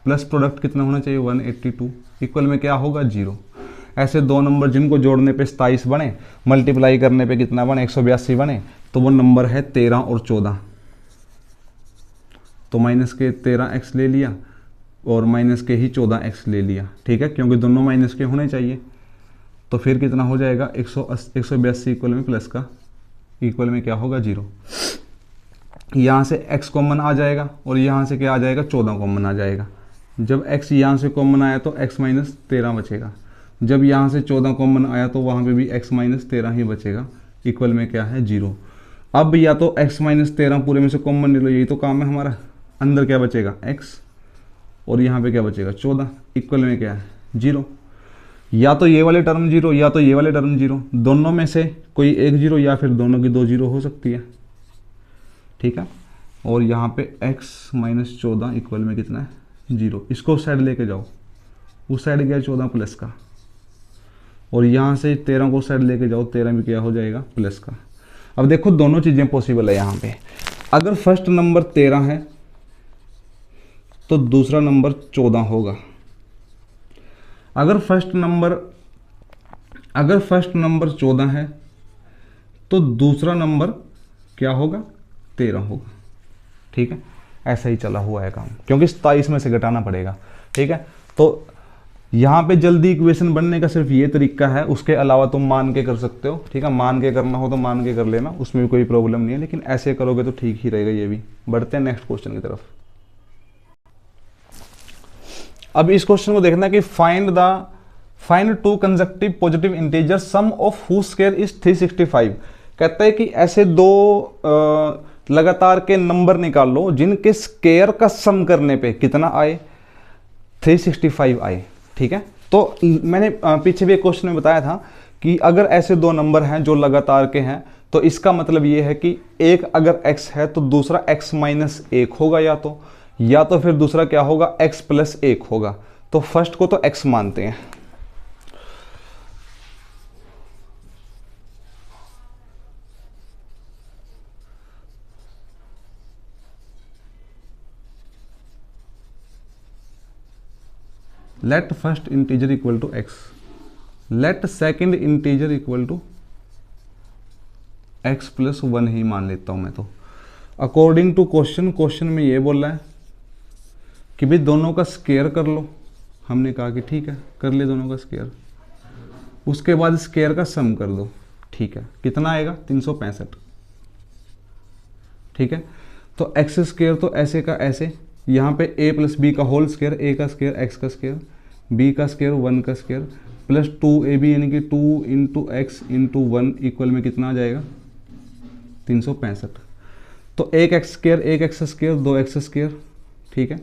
प्लस प्रोडक्ट कितना होना चाहिए 182 इक्वल में क्या होगा 0। ऐसे दो नंबर जिनको जोड़ने पे 27 बने, मल्टीप्लाई करने पे कितना बने 182 बने, तो वो नंबर है 13 और 14। तो माइनस के 13x ले लिया और माइनस के ही 14x ले लिया, ठीक है, क्योंकि दोनों माइनस के होने चाहिए। तो फिर कितना हो जाएगा 182 इक्वल में प्लस का इक्वल में क्या होगा 0। यहाँ से x कॉमन आ जाएगा और यहाँ से क्या आ जाएगा 14 कॉमन आ जाएगा। जब x यहाँ से कॉमन आया तो x माइनस 13 बचेगा। जब यहाँ से 14 कॉमन आया तो वहाँ पे भी x माइनस 13 ही बचेगा, इक्वल में क्या है 0। अब या तो x माइनस 13 पूरे में से कॉमन ले लो, यही तो काम है हमारा। अंदर क्या बचेगा x और यहाँ पे क्या बचेगा 14, इक्वल में क्या है 0। या तो ये वाले टर्म 0 या तो ये वाले टर्म 0, दोनों में से कोई एक 0 या फिर दोनों की 2 0 हो सकती है, ठीक है। और यहाँ पे x माइनस 14 इक्वल में कितना है 0। इसको साइड लेके जाओ, उस साइड गया 14 प्लस का, और यहाँ से 13 को साइड लेके जाओ, 13 भी क्या हो जाएगा प्लस का। अब देखो दोनों चीज़ें पॉसिबल है यहाँ पे। अगर फर्स्ट नंबर 13 है तो दूसरा नंबर 14 होगा। अगर फर्स्ट नंबर 14 है तो दूसरा नंबर क्या होगा 13 होगा, ठीक है। ऐसा ही चला हुआ है काम, क्योंकि 27 में से घटाना पड़ेगा, ठीक है। तो यहाँ पे जल्दी इक्वेशन बनने का सिर्फ ये तरीका है, उसके अलावा तुम मान के कर सकते हो, ठीक है। मान के करना हो तो मान के कर लेना, उसमें भी कोई प्रॉब्लम नहीं है, लेकिन ऐसे करोगे तो ठीक ही रहेगा ये भी। बढ़ते हैं नेक्स्ट क्वेश्चन की तरफ। अब इस क्वेश्चन को देखना कि find two consecutive positive integer sum of whose square is 365। कहता है कि ऐसे दो लगातार के नंबर निकाल लो जिनके स्क्वायर का सम करने पे कितना आए 365 आए, ठीक है। तो मैंने पीछे भी एक क्वेश्चन में बताया था कि अगर ऐसे दो नंबर हैं जो लगातार के हैं तो इसका मतलब ये है कि एक अगर x है तो दूसरा x माइनस 1 होगा, या तो फिर दूसरा क्या होगा x प्लस 1 होगा। तो फर्स्ट को तो x मानते हैं। Let first integer equal to x, let second integer equal to x plus 1 ही मान लेता हूं मैं। तो अकॉर्डिंग टू क्वेश्चन में ये बोल रहा है कि भाई दोनों का स्क्वायर कर लो। हमने कहा कि ठीक है कर ले दोनों का स्क्वायर, उसके बाद स्क्वायर का सम कर दो, ठीक है। कितना आएगा 365, ठीक है। तो एक्स स्क्वायर तो ऐसे का ऐसे, यहाँ पे a प्लस बी का होल स्क्वायर, a का स्क्वायर x का स्क्वायर, b का स्क्वायर 1 का स्क्वायर प्लस 2ab यानी कि 2 इंटू एक्स इंटू 1 इक्वल में कितना आ जाएगा 365। तो एक एक्स स्क्वायर 2x स्क्वायर, ठीक है।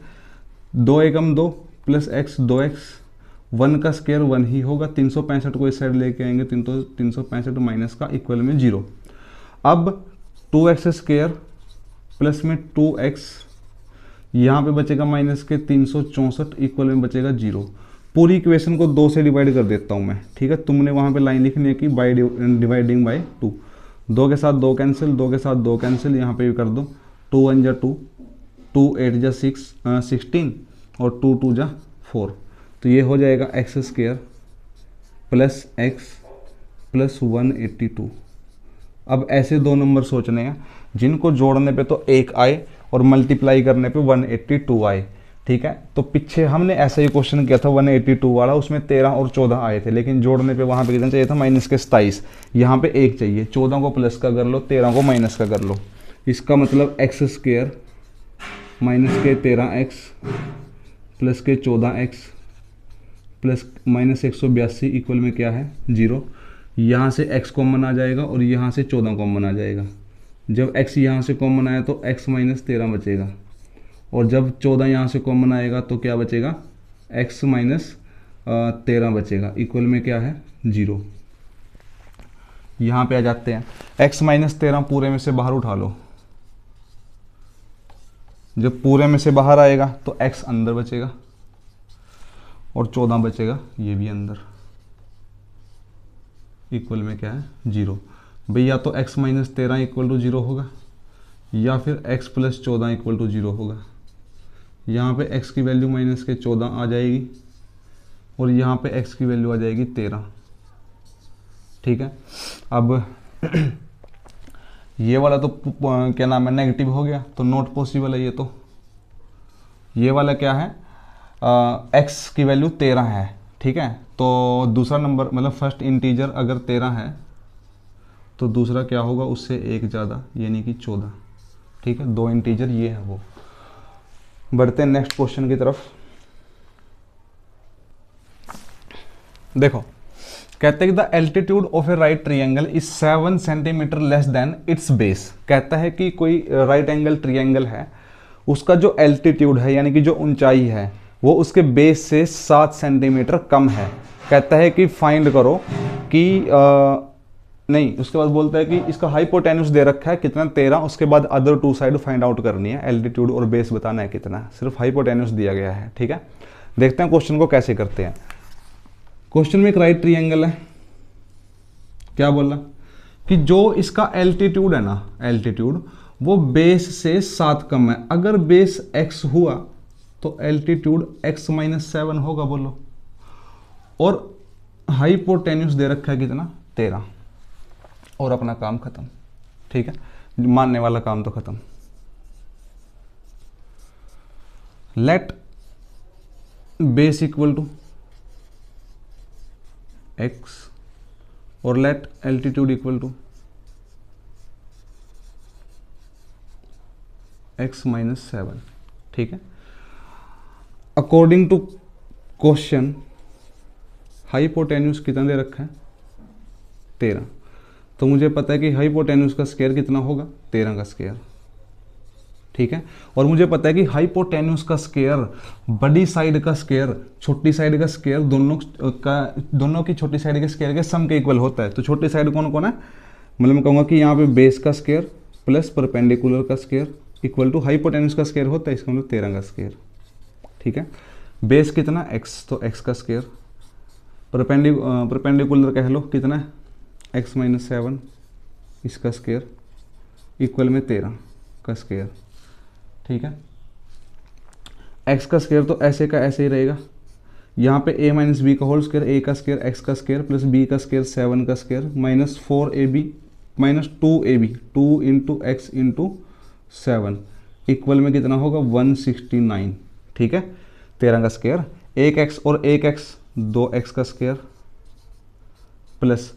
2 एकम 2 प्लस एक्स 2x, 1 का स्क्वायर 1 ही होगा। 365 को इस साइड लेके आएंगे, 365 माइनस का इक्वल में 0। अब 2x स्क्वायर प्लस में 2x, यहाँ पे बचेगा माइनस के 364 इक्वल में बचेगा 0। पूरी इक्वेशन को 2 से डिवाइड कर देता हूँ मैं, ठीक है। तुमने वहाँ पे लाइन लिखनी है कि बाई डिवाइडिंग बाई 2। 2 के साथ 2 कैंसिल, 2 के साथ 2 कैंसिल, यहाँ पे भी कर दो। 2 1 जा 2, 2 8 जा 16 और 2 2 जा 4। तो ये हो जाएगा x square plus x plus 182। अब ऐसे दो नंबर सोचने हैं जिनको जोड़ने पे तो 1 आए और मल्टीप्लाई करने पे 182 आए, ठीक है। तो पीछे हमने ऐसा ही क्वेश्चन किया था 182 वाला, उसमें 13 और 14 आए थे, लेकिन जोड़ने पे वहाँ पे कितना चाहिए था माइनस के 27। यहाँ पे 1 चाहिए। 14 को प्लस का कर लो, 13 को माइनस का कर लो। इसका मतलब एक्स स्क्वायर माइनस के 13x प्लस के 14x प्लस माइनस 182 इक्वल में क्या है 0। यहाँ से x कॉमन आ जाएगा और यहाँ से 14 कॉमन आ जाएगा। जब x यहाँ से कॉमन आया तो x माइनस 13 बचेगा, और जब 14 यहाँ से कॉमन आएगा तो क्या बचेगा x माइनस 13 बचेगा, इक्वल में क्या है 0। यहाँ पे आ जाते हैं। x माइनस 13 पूरे में से बाहर उठा लो। जब पूरे में से बाहर आएगा तो x अंदर बचेगा और 14 बचेगा ये भी अंदर, इक्वल में क्या है 0। भाई या तो x माइनस 13 इक्वल टू 0 होगा या फिर x प्लस 14 इक्वल टू 0 होगा। यहाँ पे x की वैल्यू माइनस के 14 आ जाएगी और यहाँ पे x की वैल्यू आ जाएगी 13, ठीक है। अब ये वाला तो क्या नाम है नेगेटिव हो गया, तो नॉट पॉसिबल है ये तो, ये वाला क्या है, x की वैल्यू 13 है, ठीक है। तो दूसरा नंबर मतलब फर्स्ट इंटीजर अगर 13 है तो दूसरा क्या होगा उससे एक ज़्यादा, यानी कि 14, ठीक है। दो इंटीजर ये है वो। बढ़ते हैं नेक्स्ट क्वेश्चन की तरफ। देखो कहते हैं कि the altitude of A right triangle is 7 centimetre less than it's base. कहता है कि कोई राइट एंगल ट्रायंगल है, उसका जो एल्टीट्यूड है यानी कि जो ऊंचाई है वो उसके बेस से 7 सेंटीमीटर कम है। कहता है कि फाइंड करो कि नहीं, उसके बाद बोलता है कि इसका हाइपोटेन्यूस दे रखा है कितना 13, उसके बाद other two side find out करनी है, एल्टीट्यूड और बेस बताना है कितना, सिर्फ हाइपोटेन्यूस दिया गया है, ठीक है। देखते हैं क्वेश्चन को कैसे करते हैं। क्वेश्चन में एक राइट ट्रायंगल है, क्या बोला कि जो इसका एल्टीट्यूड है ना, एल्टीट्यूड वो बेस से 7 कम है। अगर बेस x हुआ तो एल्टीट्यूड x माइनस 7 होगा, बोलो। और हाइपोटेन्यूस दे रखा है कितना 13, और अपना काम खत्म, ठीक है। मानने वाला काम तो खत्म। Let base equal to x और let altitude equal to x minus 7, ठीक है। अकॉर्डिंग टू क्वेश्चन हाइपोटेन्यूस कितना दे रखा है 13, तो मुझे पता है कि हाइपोटेन्यूस का स्क्वायर कितना होगा 13 का स्क्वायर, ठीक है। और मुझे पता है कि हाइपोटेन्यूस का स्क्वायर बड़ी साइड का स्क्वायर छोटी साइड का स्क्वायर दोनों की छोटी साइड के स्क्वायर के सम के इक्वल होता है। तो छोटी साइड कौन कौन है, मतलब मैं कहूँगा कि यहाँ पे बेस का स्क्वायर प्लस परपेंडिकुलर का स्क्वायर इक्वल टू हाइपोटेन्यूस का स्क्वायर होता है, इसका मतलब 13 का स्क्वायर, ठीक है। बेस कितना x, तो x का स्क्वायर, परपेंडिकुलर कह लो कितना है x माइनस 7, इसका स्क्वायर इक्वल में 13 का स्क्वायर, ठीक है। x का स्क्वायर तो ऐसे का ऐसे ही रहेगा, यहाँ पे a माइनस बी का होल स्क्वायर, a का स्क्वायर x का स्क्वायर प्लस b का स्क्वायर 7 का square minus 4ab minus 2ab 2 into x into 7 equal में कितना होगा 169, ठीक है। 13 का स्क्वायर, एक x और एक x 2x का स्क्वायर प्लस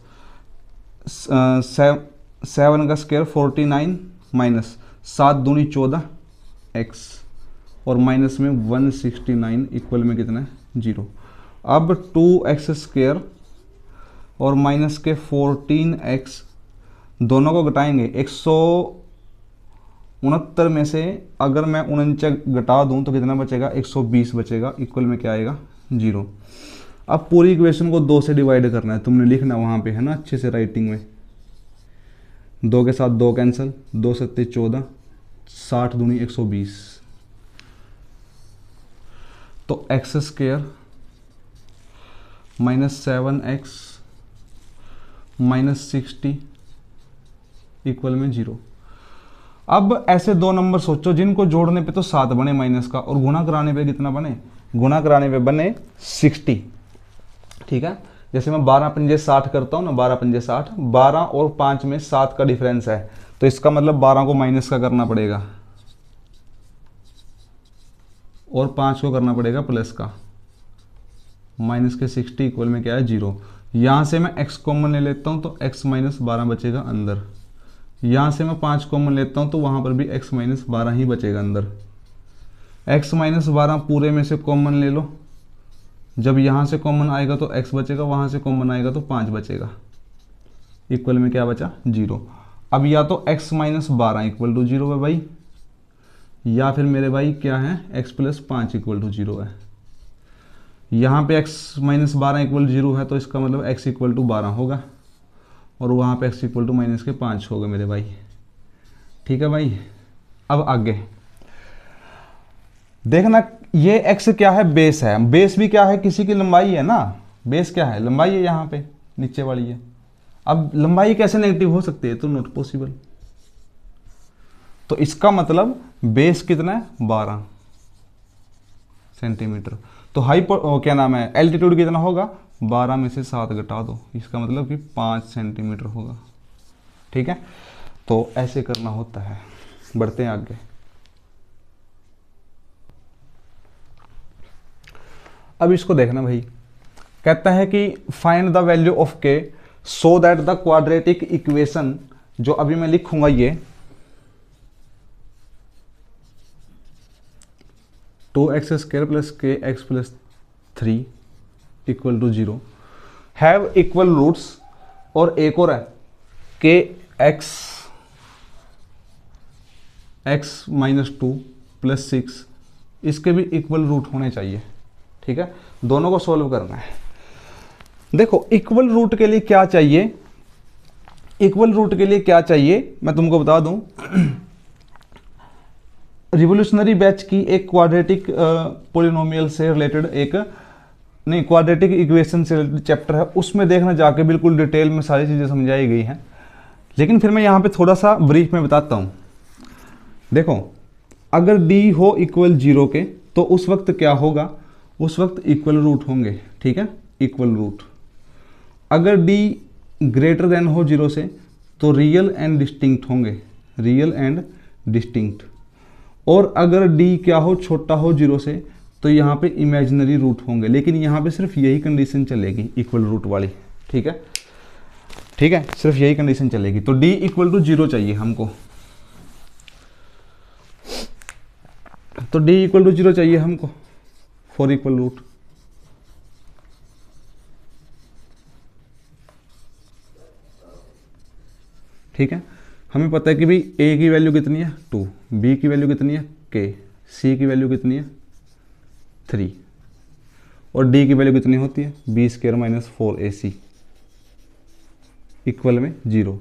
7 का स्क्वायर 49 माइनस 7 दूनी 14 x और माइनस में 169 इक्वल में कितना है 0। अब 2x स्क्वायर और माइनस के 14x दोनों को घटाएंगे, 169 में से अगर मैं 49 घटा दूं तो कितना बचेगा 120 बचेगा, इक्वल में क्या आएगा 0। अब पूरी इक्वेशन को 2 से डिवाइड करना है, तुमने लिखना वहाँ पे है ना अच्छे से राइटिंग में। 2 के साथ 2 कैंसिल, 2 सत्ते 14, 60 दूनी 120, तो x square minus 7x minus 60 equal में 0। अब ऐसे दो नंबर सोचो जिनको जोड़ने पे तो 7 बने माइनस का, और गुणा कराने पे कितना बने, गुणा कराने पे बने 60, ठीक है। जैसे मैं 12 पंजे 60 करता हूँ ना, 12 पंजे 60, 12 और 5 में 7 का डिफरेंस है, तो इसका मतलब 12 को माइनस का करना पड़ेगा और 5 को करना पड़ेगा प्लस का, माइनस के 60 इक्वल में क्या है 0। यहाँ से मैं x कॉमन ले लेता हूँ तो x माइनस 12 बचेगा अंदर, यहाँ से मैं 5 कॉमन लेता हूँ तो वहाँ पर भी x माइनस 12 ही बचेगा अंदर। x माइनस 12 पूरे में से कॉमन ले लो, जब यहाँ से कॉमन आएगा तो x बचेगा, वहाँ से कॉमन आएगा तो 5 बचेगा, इक्वल में क्या बचा 0। अब या तो x माइनस 12 इक्वल टू 0 है भाई, या फिर मेरे भाई क्या है x प्लस 5 इक्वल टू 0 है। यहाँ पे x माइनस 12 इक्वल 0 है तो इसका मतलब x इक्वल टू 12 होगा, और वहाँ पे x इक्वल टू माइनस के 5 होगा मेरे भाई, ठीक है भाई। अब आगे देखना, ये x क्या है बेस है, बेस भी क्या है किसी की लंबाई है ना, बेस क्या है लंबाई है, यहाँ पे नीचे वाली है। अब लंबाई कैसे नेगेटिव हो सकती है, तो नॉट पॉसिबल। तो इसका मतलब बेस कितना है 12 सेंटीमीटर, तो क्या नाम है एल्टीट्यूड कितना होगा 12 में से 7 घटा दो, इसका मतलब कि 5 सेंटीमीटर होगा, ठीक है। तो ऐसे करना होता है। बढ़ते हैं आगे। अब इसको देखना भाई, कहता है कि find the value of k so that the quadratic equation, जो अभी मैं लिखूंगा ये 2x² plus k x plus 3 equal to 0 have equal roots, और एक और है के एक्स माइनस 2 प्लस 6, इसके भी इक्वल रूट होने चाहिए। ठीक है, दोनों को सॉल्व करना है। देखो इक्वल रूट के लिए क्या चाहिए, इक्वल रूट के लिए क्या चाहिए मैं तुमको बता दूं। रिवोल्यूशनरी बैच की एक क्वाड्रेटिक पॉलिनोमियल से रिलेटेड एक नहीं क्वाड्रेटिक इक्वेशन से रिलेटेड चैप्टर है, उसमें देखना जाके बिल्कुल डिटेल में सारी चीज़ें समझाई गई हैं। लेकिन फिर मैं यहाँ पे थोड़ा सा ब्रीफ में बताता हूँ। देखो अगर d हो इक्वल 0 के तो उस वक्त क्या होगा, उस वक्त इक्वल रूट होंगे। ठीक है, इक्वल रूट। अगर d ग्रेटर देन हो 0 से तो रियल एंड डिस्टिंक्ट होंगे, रियल एंड डिस्टिंक्ट। और अगर d क्या हो, छोटा हो 0 से, तो यहाँ पे इमेजिनरी रूट होंगे। लेकिन यहाँ पे सिर्फ यही कंडीशन चलेगी इक्वल रूट वाली। ठीक है, ठीक है, सिर्फ यही कंडीशन चलेगी। तो d इक्वल टू 0 चाहिए हमको, तो d इक्वल टू 0 चाहिए हमको फॉर इक्वल रूट। ठीक है, हमें पता है कि भाई a की वैल्यू कितनी है 2, b की वैल्यू कितनी है k, c की वैल्यू कितनी है 3, और d की वैल्यू कितनी होती है b² माइनस 4ac इक्वल में 0।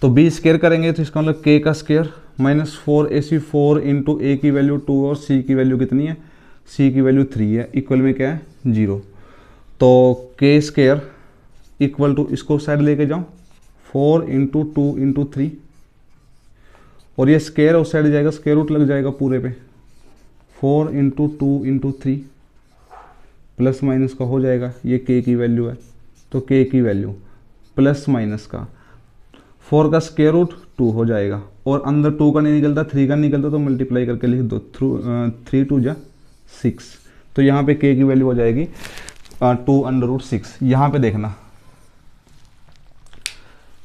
तो b² करेंगे तो इसका मतलब k का square minus 4ac, 4 into a की वैल्यू 2 और c की वैल्यू कितनी है, c की वैल्यू 3 है, इक्वल में क्या है 0। तो k² इक्वल टू, इसको साइड लेके जाओ, 4 इंटू 2 इंटू 3, और ये स्क्वायर उस साइड जाएगा, स्क्वायर रूट लग जाएगा पूरे पे, 4 इंटू 2 इंटू 3 प्लस माइनस का हो जाएगा, ये k की वैल्यू है, तो k की वैल्यू प्लस माइनस का 4 का स्क्वायर रूट 2 हो जाएगा, और अंदर 2 का नहीं निकलता 3 का निकलता, तो मल्टीप्लाई करके लिख दो, 3 2 जा 6, तो यहाँ पे k की वैल्यू हो जाएगी 2√6। यहाँ पे देखना,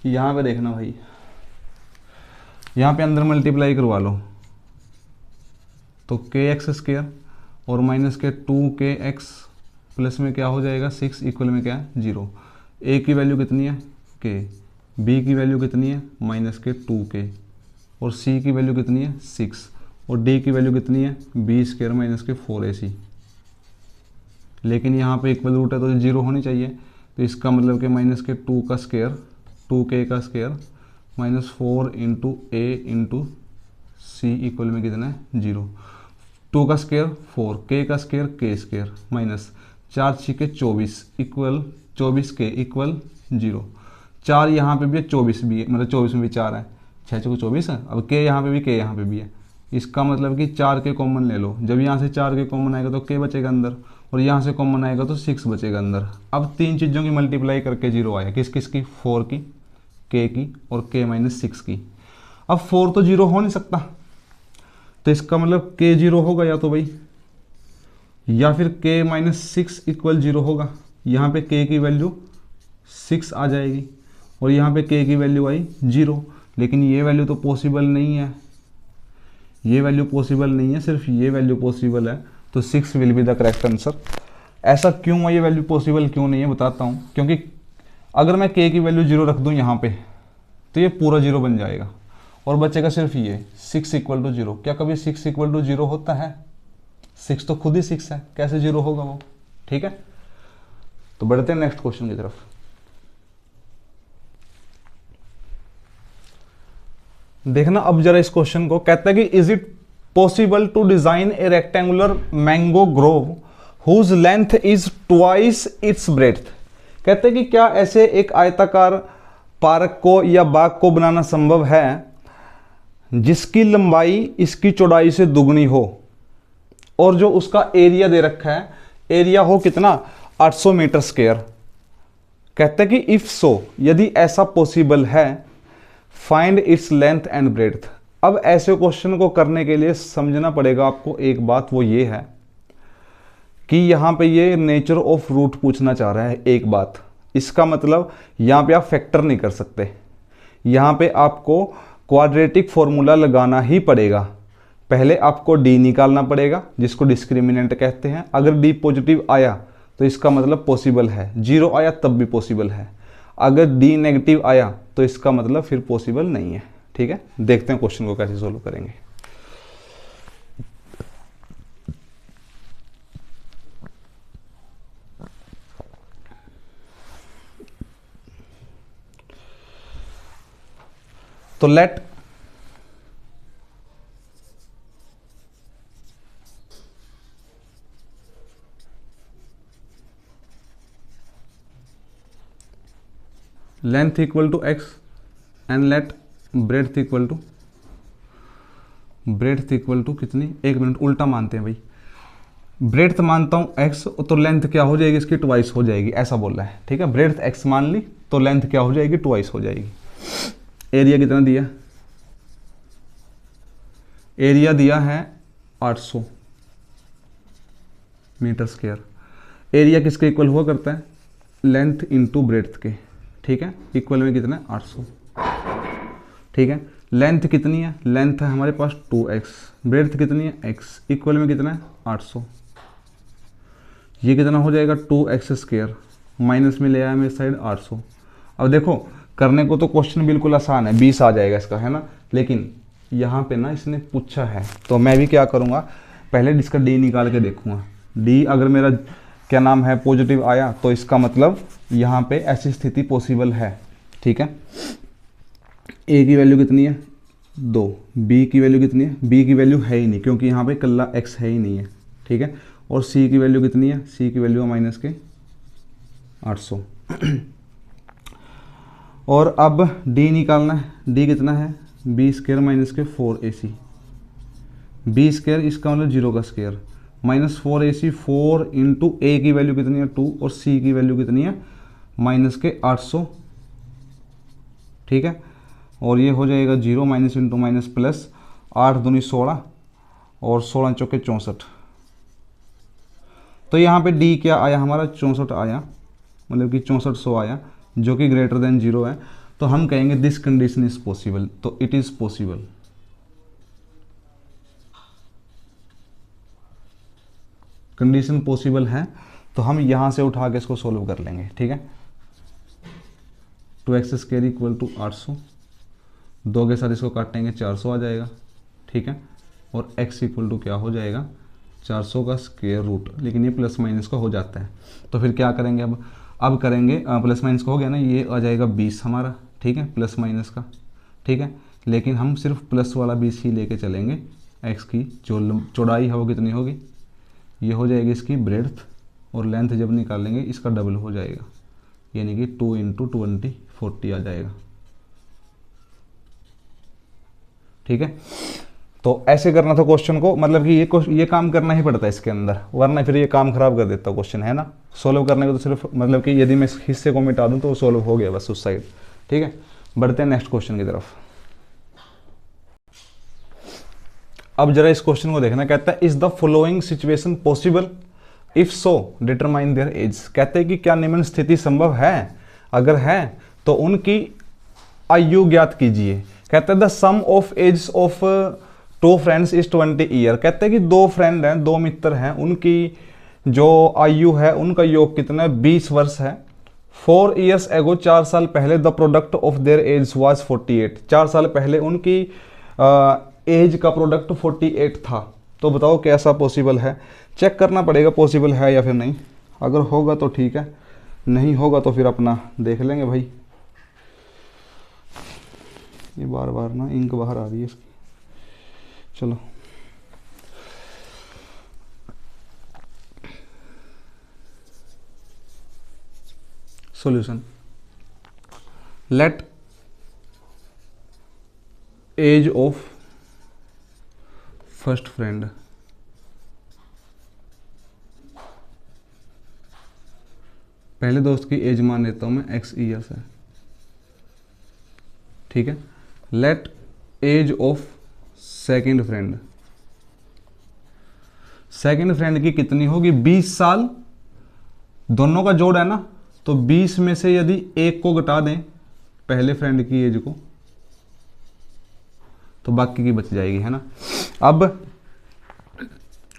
यहाँ पे देखना भाई, यहाँ पे अंदर मल्टीप्लाई करवा लो, तो kx² और माइनस के 2kx प्लस में क्या हो जाएगा 6 इक्वल में क्या है 0। a की वैल्यू कितनी है k, b की वैल्यू कितनी है माइनस के 2k, और c की वैल्यू कितनी है 6, और d की वैल्यू कितनी है b² माइनस के 4ac। लेकिन यहाँ पे इक्वल रूट है तो 0 होनी चाहिए, तो इसका मतलब कि माइनस के 2 का स्क्वायर 2k का square minus 4 into a into C equal में कितना है 0। 2 का स्क्वायर 4, k का square k² minus 4 6 24 equal 24k equal 0। 4 यहाँ पे भी है, 24 भी है, मतलब 24 में भी 4 है, 6 6 24 है। अब k यहाँ पे भी, k यहाँ पे भी है, इसका मतलब कि 4k कॉमन ले लो। जब यहाँ से 4k कॉमन आएगा तो k बचेगा अंदर, और यहाँ से कॉमन आएगा तो 6 बचेगा अंदर। अब तीन चीज़ों की मल्टीप्लाई करके 0 आया, किस किस की, 4 की, k की और k माइनस 6 की। अब 4 तो 0 हो नहीं सकता, तो इसका मतलब k 0 होगा या तो भाई, या फिर k माइनस 6 इक्वल 0 होगा। यहाँ पे k की वैल्यू 6 आ जाएगी, और यहाँ पे k की वैल्यू आई 0। लेकिन ये वैल्यू तो पॉसिबल नहीं है, ये वैल्यू पॉसिबल नहीं है, सिर्फ ये वैल्यू पॉसिबल है, तो 6 will be the correct answer. ऐसा क्यों है, ये वैल्यू पॉसिबल क्यों नहीं है बताता हूँ। क्योंकि अगर मैं k की वैल्यू 0 रख दूँ यहाँ पे, तो ये पूरा 0 बन जाएगा, और बचेगा सिर्फ ये 6 इक्वल टू 0। क्या कभी 6 इक्वल टू 0 होता है? 6 तो खुद ही 6 है, कैसे 0 होगा वो। ठीक है, तो बढ़ते हैं नेक्स्ट क्वेश्चन की तरफ। देखना अब जरा इस क्वेश्चन को, कहता है कि is it possible to design a rectangular mango grove whose length is twice its breadth. कहते हैं कि क्या ऐसे एक आयताकार पार्क को या बाग को बनाना संभव है जिसकी लंबाई इसकी चौड़ाई से दुगनी हो, और जो उसका एरिया दे रखा है, एरिया हो कितना 800 मीटर स्क्वायर। कहते हैं कि इफ सो, यदि ऐसा पॉसिबल है, find its length and breadth. अब ऐसे क्वेश्चन को करने के लिए समझना पड़ेगा आपको एक बात, वो ये है कि यहाँ पे ये नेचर ऑफ रूट पूछना चाह रहा है एक बात, इसका मतलब यहाँ पे आप फैक्टर नहीं कर सकते, यहाँ पे आपको क्वाड्रेटिक फॉर्मूला लगाना ही पड़ेगा। पहले आपको डी निकालना पड़ेगा जिसको डिस्क्रिमिनेंट कहते हैं। अगर डी पॉजिटिव आया तो इसका मतलब पॉसिबल है, जीरो आया तब भी पॉसिबल है, अगर डी नेगेटिव आया तो इसका मतलब फिर पॉसिबल नहीं है। ठीक है, देखते हैं क्वेश्चन को कैसे सोल्व करेंगे। तो let length equal to X and let breadth equal to कितनी, एक मिनट उल्टा मानते हैं भाई, ब्रेड्थ मानता हूं एक्स तो लेंथ क्या हो जाएगी इसकी, ट्वाइस हो जाएगी, ऐसा बोल रहा है। ठीक है, ब्रेड्थ एक्स मान ली तो लेंथ क्या हो जाएगी, ट्वाइस हो जाएगी। एरिया कितना दिया, एरिया दिया है 800 मीटर स्क्वायर। एरिया किसके इक्वल हुआ करता है, लेंथ इंटू ब्रेड्थ के। ठीक है, इक्वल में कितना है 800। ठीक है, लेंथ कितनी है, लेंथ है हमारे पास 2x, ब्रेड्थ कितनी है x, इक्वल में कितना है 800। ये कितना हो जाएगा 2x स्क्वायर, माइनस में ले आया मेरे साइड 800। अब देखो करने को तो क्वेश्चन बिल्कुल आसान है, 20 आ जाएगा इसका, है ना, लेकिन यहाँ पे ना इसने पूछा है तो मैं भी क्या करूँगा, पहले इसका डी निकाल के देखूँगा। डी अगर मेरा क्या नाम है पॉजिटिव आया तो इसका मतलब यहाँ पे ऐसी स्थिति पॉसिबल है। ठीक है, ए की वैल्यू कितनी है 2, बी की वैल्यू कितनी है, बी की वैल्यू है ही नहीं क्योंकि यहाँ पे कल्ला एक्स है ही नहीं है। ठीक है, और सी की वैल्यू कितनी है, सी की वैल्यू है माइनस के 800। और अब डी निकालना है, डी कितना है बी स्क्वायर माइनस के 4ac, बी स्क्वायर इसका मतलब 0 का स्क्वायर माइनस 4ac, 4 इंटू ए की वैल्यू कितनी है 2 और सी की वैल्यू कितनी है माइनस के 800। ठीक है, और ये हो जाएगा 0 माइनस इंटू माइनस प्लस, 8 दूनी 16 और 16 चौके 64। तो यहाँ पे डी क्या आया हमारा 64 आया, मतलब कि 6400 आया जो कि ग्रेटर देन 0 है। तो हम कहेंगे दिस कंडीशन इज पॉसिबल, तो it is possible. Condition possible है तो हम यहां से उठा के इसको सोल्व कर लेंगे। ठीक है, 2x स्क्वायर इक्वल टू 800, 2 के साथ इसको काटेंगे 400 आ जाएगा। ठीक है, और x इक्वल टू क्या हो जाएगा 400 का स्क्वायर रूट, लेकिन ये प्लस माइनस का हो जाता है तो फिर क्या करेंगे, अब करेंगे प्लस माइनस का हो गया ना, ये आ जाएगा 20 हमारा। ठीक है, प्लस माइनस का। ठीक है, लेकिन हम सिर्फ प्लस वाला 20 ही लेके चलेंगे, x की जो चौड़ाई है वो कितनी होगी, ये हो जाएगी इसकी ब्रेड्थ, और लेंथ जब निकालेंगे इसका डबल हो जाएगा, यानी कि 2 इंटू 20 40 आ जाएगा। ठीक है, तो ऐसे करना था क्वेश्चन को, मतलब कि ये काम करना ही पड़ता है इसके अंदर, वरना फिर ये काम खराब कर देता क्वेश्चन, है ना। सोल्व करने को तो सिर्फ मतलब कि यदि मैं इस हिस्से को मिटा दूं तो वो सोल्व हो गया बस उस साइड। ठीक है, बढ़ते हैं नेक्स्ट क्वेश्चन की तरफ। अब जरा इस क्वेश्चन को देखना, कहता है is the following situation possible, if so determine their age. कहते हैं कि क्या निम्न स्थिति संभव है, अगर है तो उनकी आयु ज्ञात कीजिए। कहते हैं the sum of age of 2 friends is 20 year. कहते हैं कि 2 फ्रेंड हैं, 2 मित्र हैं, उनकी जो आयु है उनका योग कितना है 20 वर्ष है। 4 ईयर्स एगो 4 साल पहले the product of their age was 48। 4 साल पहले उनकी एज का प्रोडक्ट 48 था। तो बताओ कैसा पॉसिबल है, चेक करना पड़ेगा पॉसिबल है या फिर नहीं। अगर होगा तो ठीक है, नहीं होगा तो फिर अपना देख लेंगे भाई। ये बार बार ना इंक बाहर आ रही है इसकी, चलो solution. Let age of first friend, पहले दोस्त की एज मान लेता हूं मैं x ईयर्स है। ठीक है, let age of second friend, second friend की कितनी होगी, 20 साल, दोनों का जोड़ है ना, तो 20 में से यदि एक को घटा दें पहले फ्रेंड की एज को, तो बाकी की बच जाएगी, है ना। अब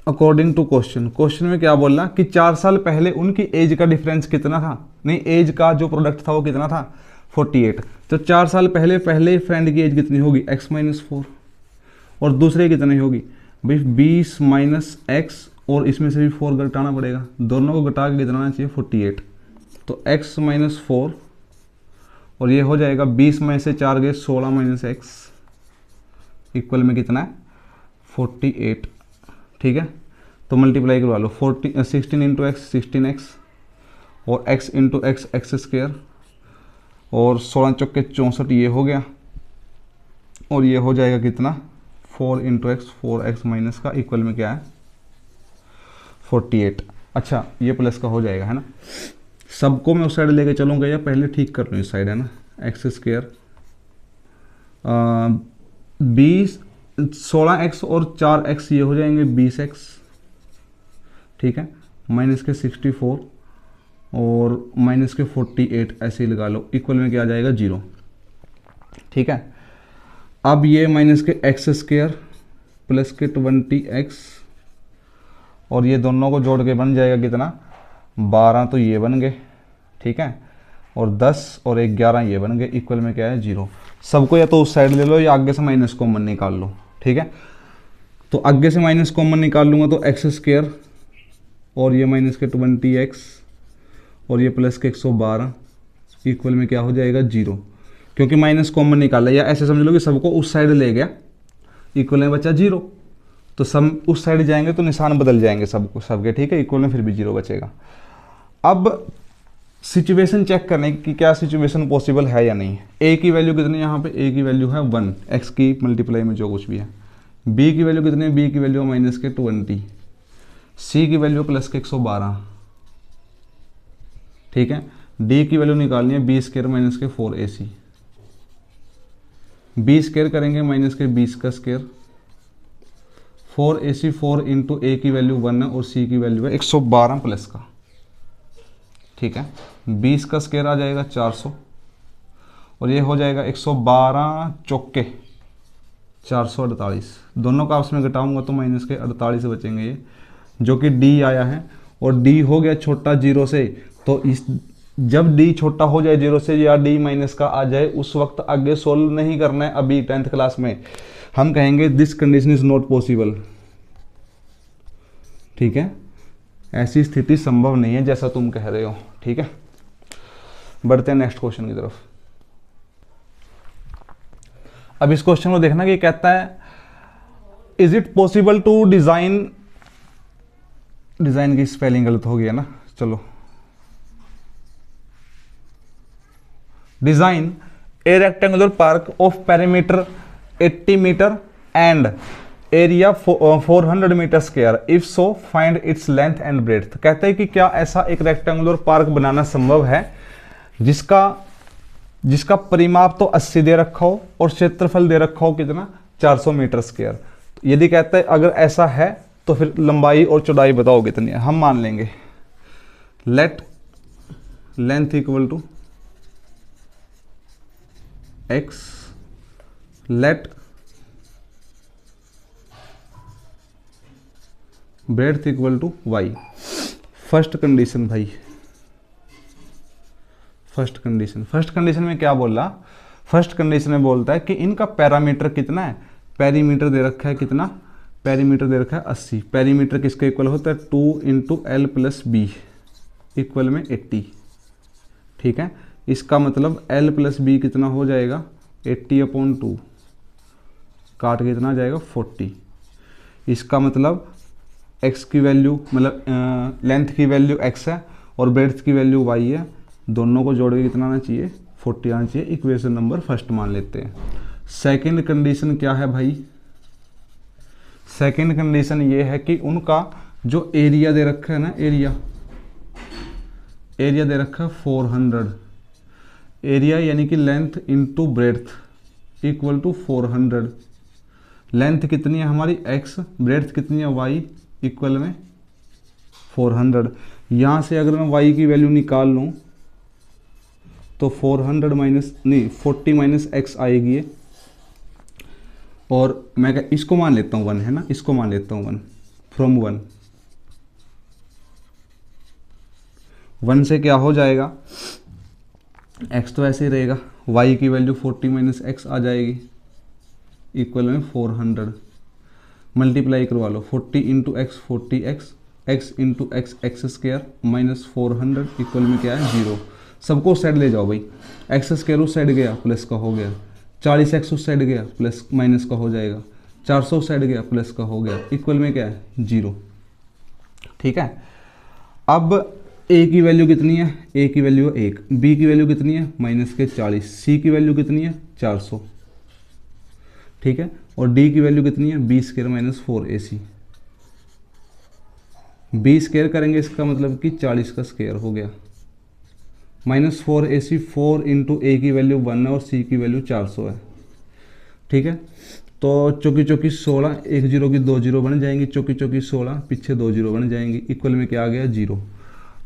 अकॉर्डिंग टू क्वेश्चन में क्या बोला कि 4 साल पहले उनकी एज का डिफरेंस कितना था, नहीं एज का जो प्रोडक्ट था वो कितना था, 48। तो 4 साल पहले फ्रेंड की एज कितनी होगी, x-4, और दूसरे कितनी होगी भाई 20 माइनस एक्स, और इसमें से भी 4 घटाना पड़ेगा, दोनों को घटा के कितना आना चाहिए 48। तो x-4 और ये हो जाएगा 20 में से 4 गए 16 माइनस एक्स इक्वल में कितना है 48। ठीक है, तो मल्टीप्लाई करवा लो 16 इंटू एक्स 16x और x into x x square और 16 चौके 64 ये हो गया, और ये हो जाएगा कितना 4 इंटू एक्स 4x माइनस का इक्वल में क्या है 48। अच्छा ये प्लस का हो जाएगा, है ना। सबको मैं उस साइड लेके चलूँगा या पहले ठीक कर लूँ इस साइड, है ना। एक्स स्क्वायर 16x और 4x ये हो जाएंगे 20x, ठीक है, माइनस के 64 और माइनस के 48 ऐसे ही लगा लो, इक्वल में क्या आ जाएगा 0। ठीक है, अब ये माइनस के एक्स स्क्वायर प्लस के 20x और ये दोनों को जोड़ के बन जाएगा कितना 12, तो ये बन गए, ठीक है, और 10 और 11 ये बन गए, इक्वल में क्या है 0। सबको या तो उस साइड ले लो या आगे से माइनस कॉमन निकाल लो, ठीक है। तो आगे से माइनस कॉमन निकाल लूँगा तो एक्स स्क्वायर और ये माइनस के 20x और ये प्लस के 112 इक्वल में क्या हो जाएगा 0, क्योंकि माइनस कॉमन निकाला, या ऐसे समझ लो कि सबको उस साइड ले गया, इक्वल में बचा 0। तो सब उस साइड जाएंगे तो निशान बदल जाएंगे सबके, ठीक है, इक्वल में फिर भी 0 बचेगा। अब सिचुएशन चेक करने की क्या सिचुएशन पॉसिबल है या नहीं। ए की वैल्यू कितनी है यहाँ पे, ए की वैल्यू है 1, एक्स की मल्टीप्लाई में जो कुछ भी है। बी की वैल्यू कितनी है, बी की वैल्यू माइनस के 20, सी की वैल्यू प्लस के 112, ठीक है। डी की वैल्यू निकालनी है बी स्क्वायर माइनस के 4ac, बी स्क्वायर करेंगे माइनस के 20 का स्क्वायर, 4ac 4 इंटू ए की वैल्यू 1 है और सी की वैल्यू है 112 प्लस का, ठीक है। 20 का स्क्वायर आ जाएगा 400 और ये हो जाएगा 112 चौके 448, दोनों का आपस में घटाऊंगा तो माइनस के 48 बचेंगे ये, जो कि डी आया है। और डी हो गया छोटा 0 से, तो इस जब डी छोटा हो जाए 0 से या डी माइनस का आ जाए उस वक्त आगे सोल्व नहीं करना है। अभी 10th क्लास में हम कहेंगे this condition is not possible, ठीक है, ऐसी स्थिति संभव नहीं है जैसा तुम कह रहे हो, ठीक है। बढ़ते हैं नेक्स्ट क्वेश्चन की तरफ। अब इस क्वेश्चन को देखना कि कहता है is it possible to design की स्पेलिंग गलत हो गई है ना, चलो, design a rectangular park of perimeter 80 metre and area 400 metre square, if so find its length and breadth. कहते हैं कि क्या ऐसा एक रेक्टेंगुलर पार्क बनाना संभव है जिसका परिमाप तो 80 दे रखा हो और क्षेत्रफल दे रखा हो कितना 400 मीटर स्क्वायर। यदि कहते हैं अगर ऐसा है तो फिर लंबाई और चौड़ाई बताओ कितनी है। हम मान लेंगे let length equal to x, let breadth equal to y। First condition भाई, फर्स्ट कंडीशन में क्या बोल रहा, फर्स्ट कंडीशन में बोलता है कि इनका पैरामीटर कितना है, पेरीमीटर दे रखा है कितना, पेरीमीटर दे रखा है 80। पेरीमीटर किसके इक्वल होता है 2 into L plus B equal में 80, ठीक है। इसका मतलब l प्लस बी कितना हो जाएगा 80/2, काट के कितना आ जाएगा 40। इसका मतलब x की वैल्यू मतलब लेंथ की वैल्यू x है और ब्रेड्थ की वैल्यू y है, दोनों को जोड़ के कितना आना चाहिए 40 आना चाहिए। इक्वेशन नंबर फर्स्ट मान लेते हैं। सेकंड कंडीशन क्या है भाई, सेकंड कंडीशन ये है कि उनका जो एरिया दे रखा है ना, एरिया दे रखा है 400, एरिया यानी कि length into breadth equal to 400। Length कितनी है हमारी x, ब्रेड्थ कितनी है y इक्वल में 400। यहाँ से अगर मैं y की वैल्यू निकाल लूँ तो 400 माइनस नहीं 40 माइनस एक्स आएगी ये, और मैं इसको मान लेता हूँ 1 है ना, इसको मान लेता हूँ 1 फ्रॉम 1 से क्या हो जाएगा, x तो ऐसे ही रहेगा, y की वैल्यू 40 माइनस एक्स आ जाएगी इक्वल में 400। मल्टीप्लाई करवा लो 40 into x 40x, x into x x square minus 400 equal में क्या है 0। सबको उस साइड ले जाओ भाई, एक्स स्क्वायर उस साइड गया प्लस का हो गया, 40x उस साइड गया प्लस माइनस का हो जाएगा, 400 उस साइड गया प्लस का हो गया, इक्वल में क्या है 0। ठीक है, अब a की वैल्यू कितनी है, a की वैल्यू 1, b की वैल्यू कितनी है माइनस के 40, c की वैल्यू कितनी है 400। ठीक है, और d की वैल्यू कितनी है b square minus 4ac। b square करेंगे इसका मतलब कि 40 का स्क्वायर हो गया, माइनस 4ac, 4 इंटू ए की वैल्यू 1 है और c की वैल्यू 400 है। ठीक है, तो चौकी चौकी 16, एक जीरो की 2 जीरो बन जाएंगी, चौकी चौकी 16 पीछे 2 जीरो बन जाएंगी, इक्वल में क्या आ गया 0।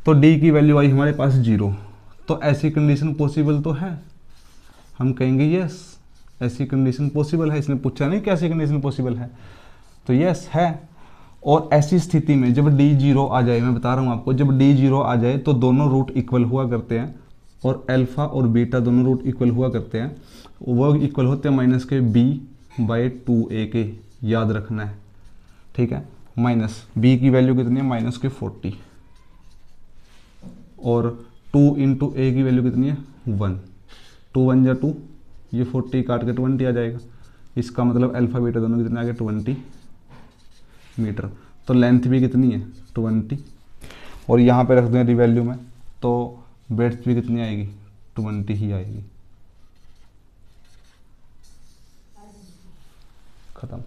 तो d की वैल्यू आई हमारे पास 0। तो ऐसी कंडीशन पॉसिबल तो है, हम कहेंगे यस ऐसी कंडीशन पॉसिबल है। इसने पूछा नहीं कि ऐसी कंडीशन पॉसिबल है, तो यस है। और ऐसी स्थिति में जब d 0 आ जाए, मैं बता रहा हूँ आपको, जब d 0 आ जाए तो दोनों रूट इक्वल हुआ करते हैं, और अल्फा और बीटा दोनों रूट इक्वल हुआ करते हैं, वो इक्वल होते हैं माइनस के b/2a के, याद रखना है। ठीक है, माइनस b की वैल्यू कितनी है माइनस के 40, और 2 इंटू ए की वैल्यू कितनी है 1, 2 1 जा 2, ये 40 काट के 20 आ जाएगा। इसका मतलब अल्फा बीटा दोनों कितने आ गए 20 मीटर। तो लेंथ भी कितनी है 20, और यहाँ पे रख दें रिवैल्यू में, तो ब्रेड्थ भी कितनी आएगी 20 ही आएगी। खत्म।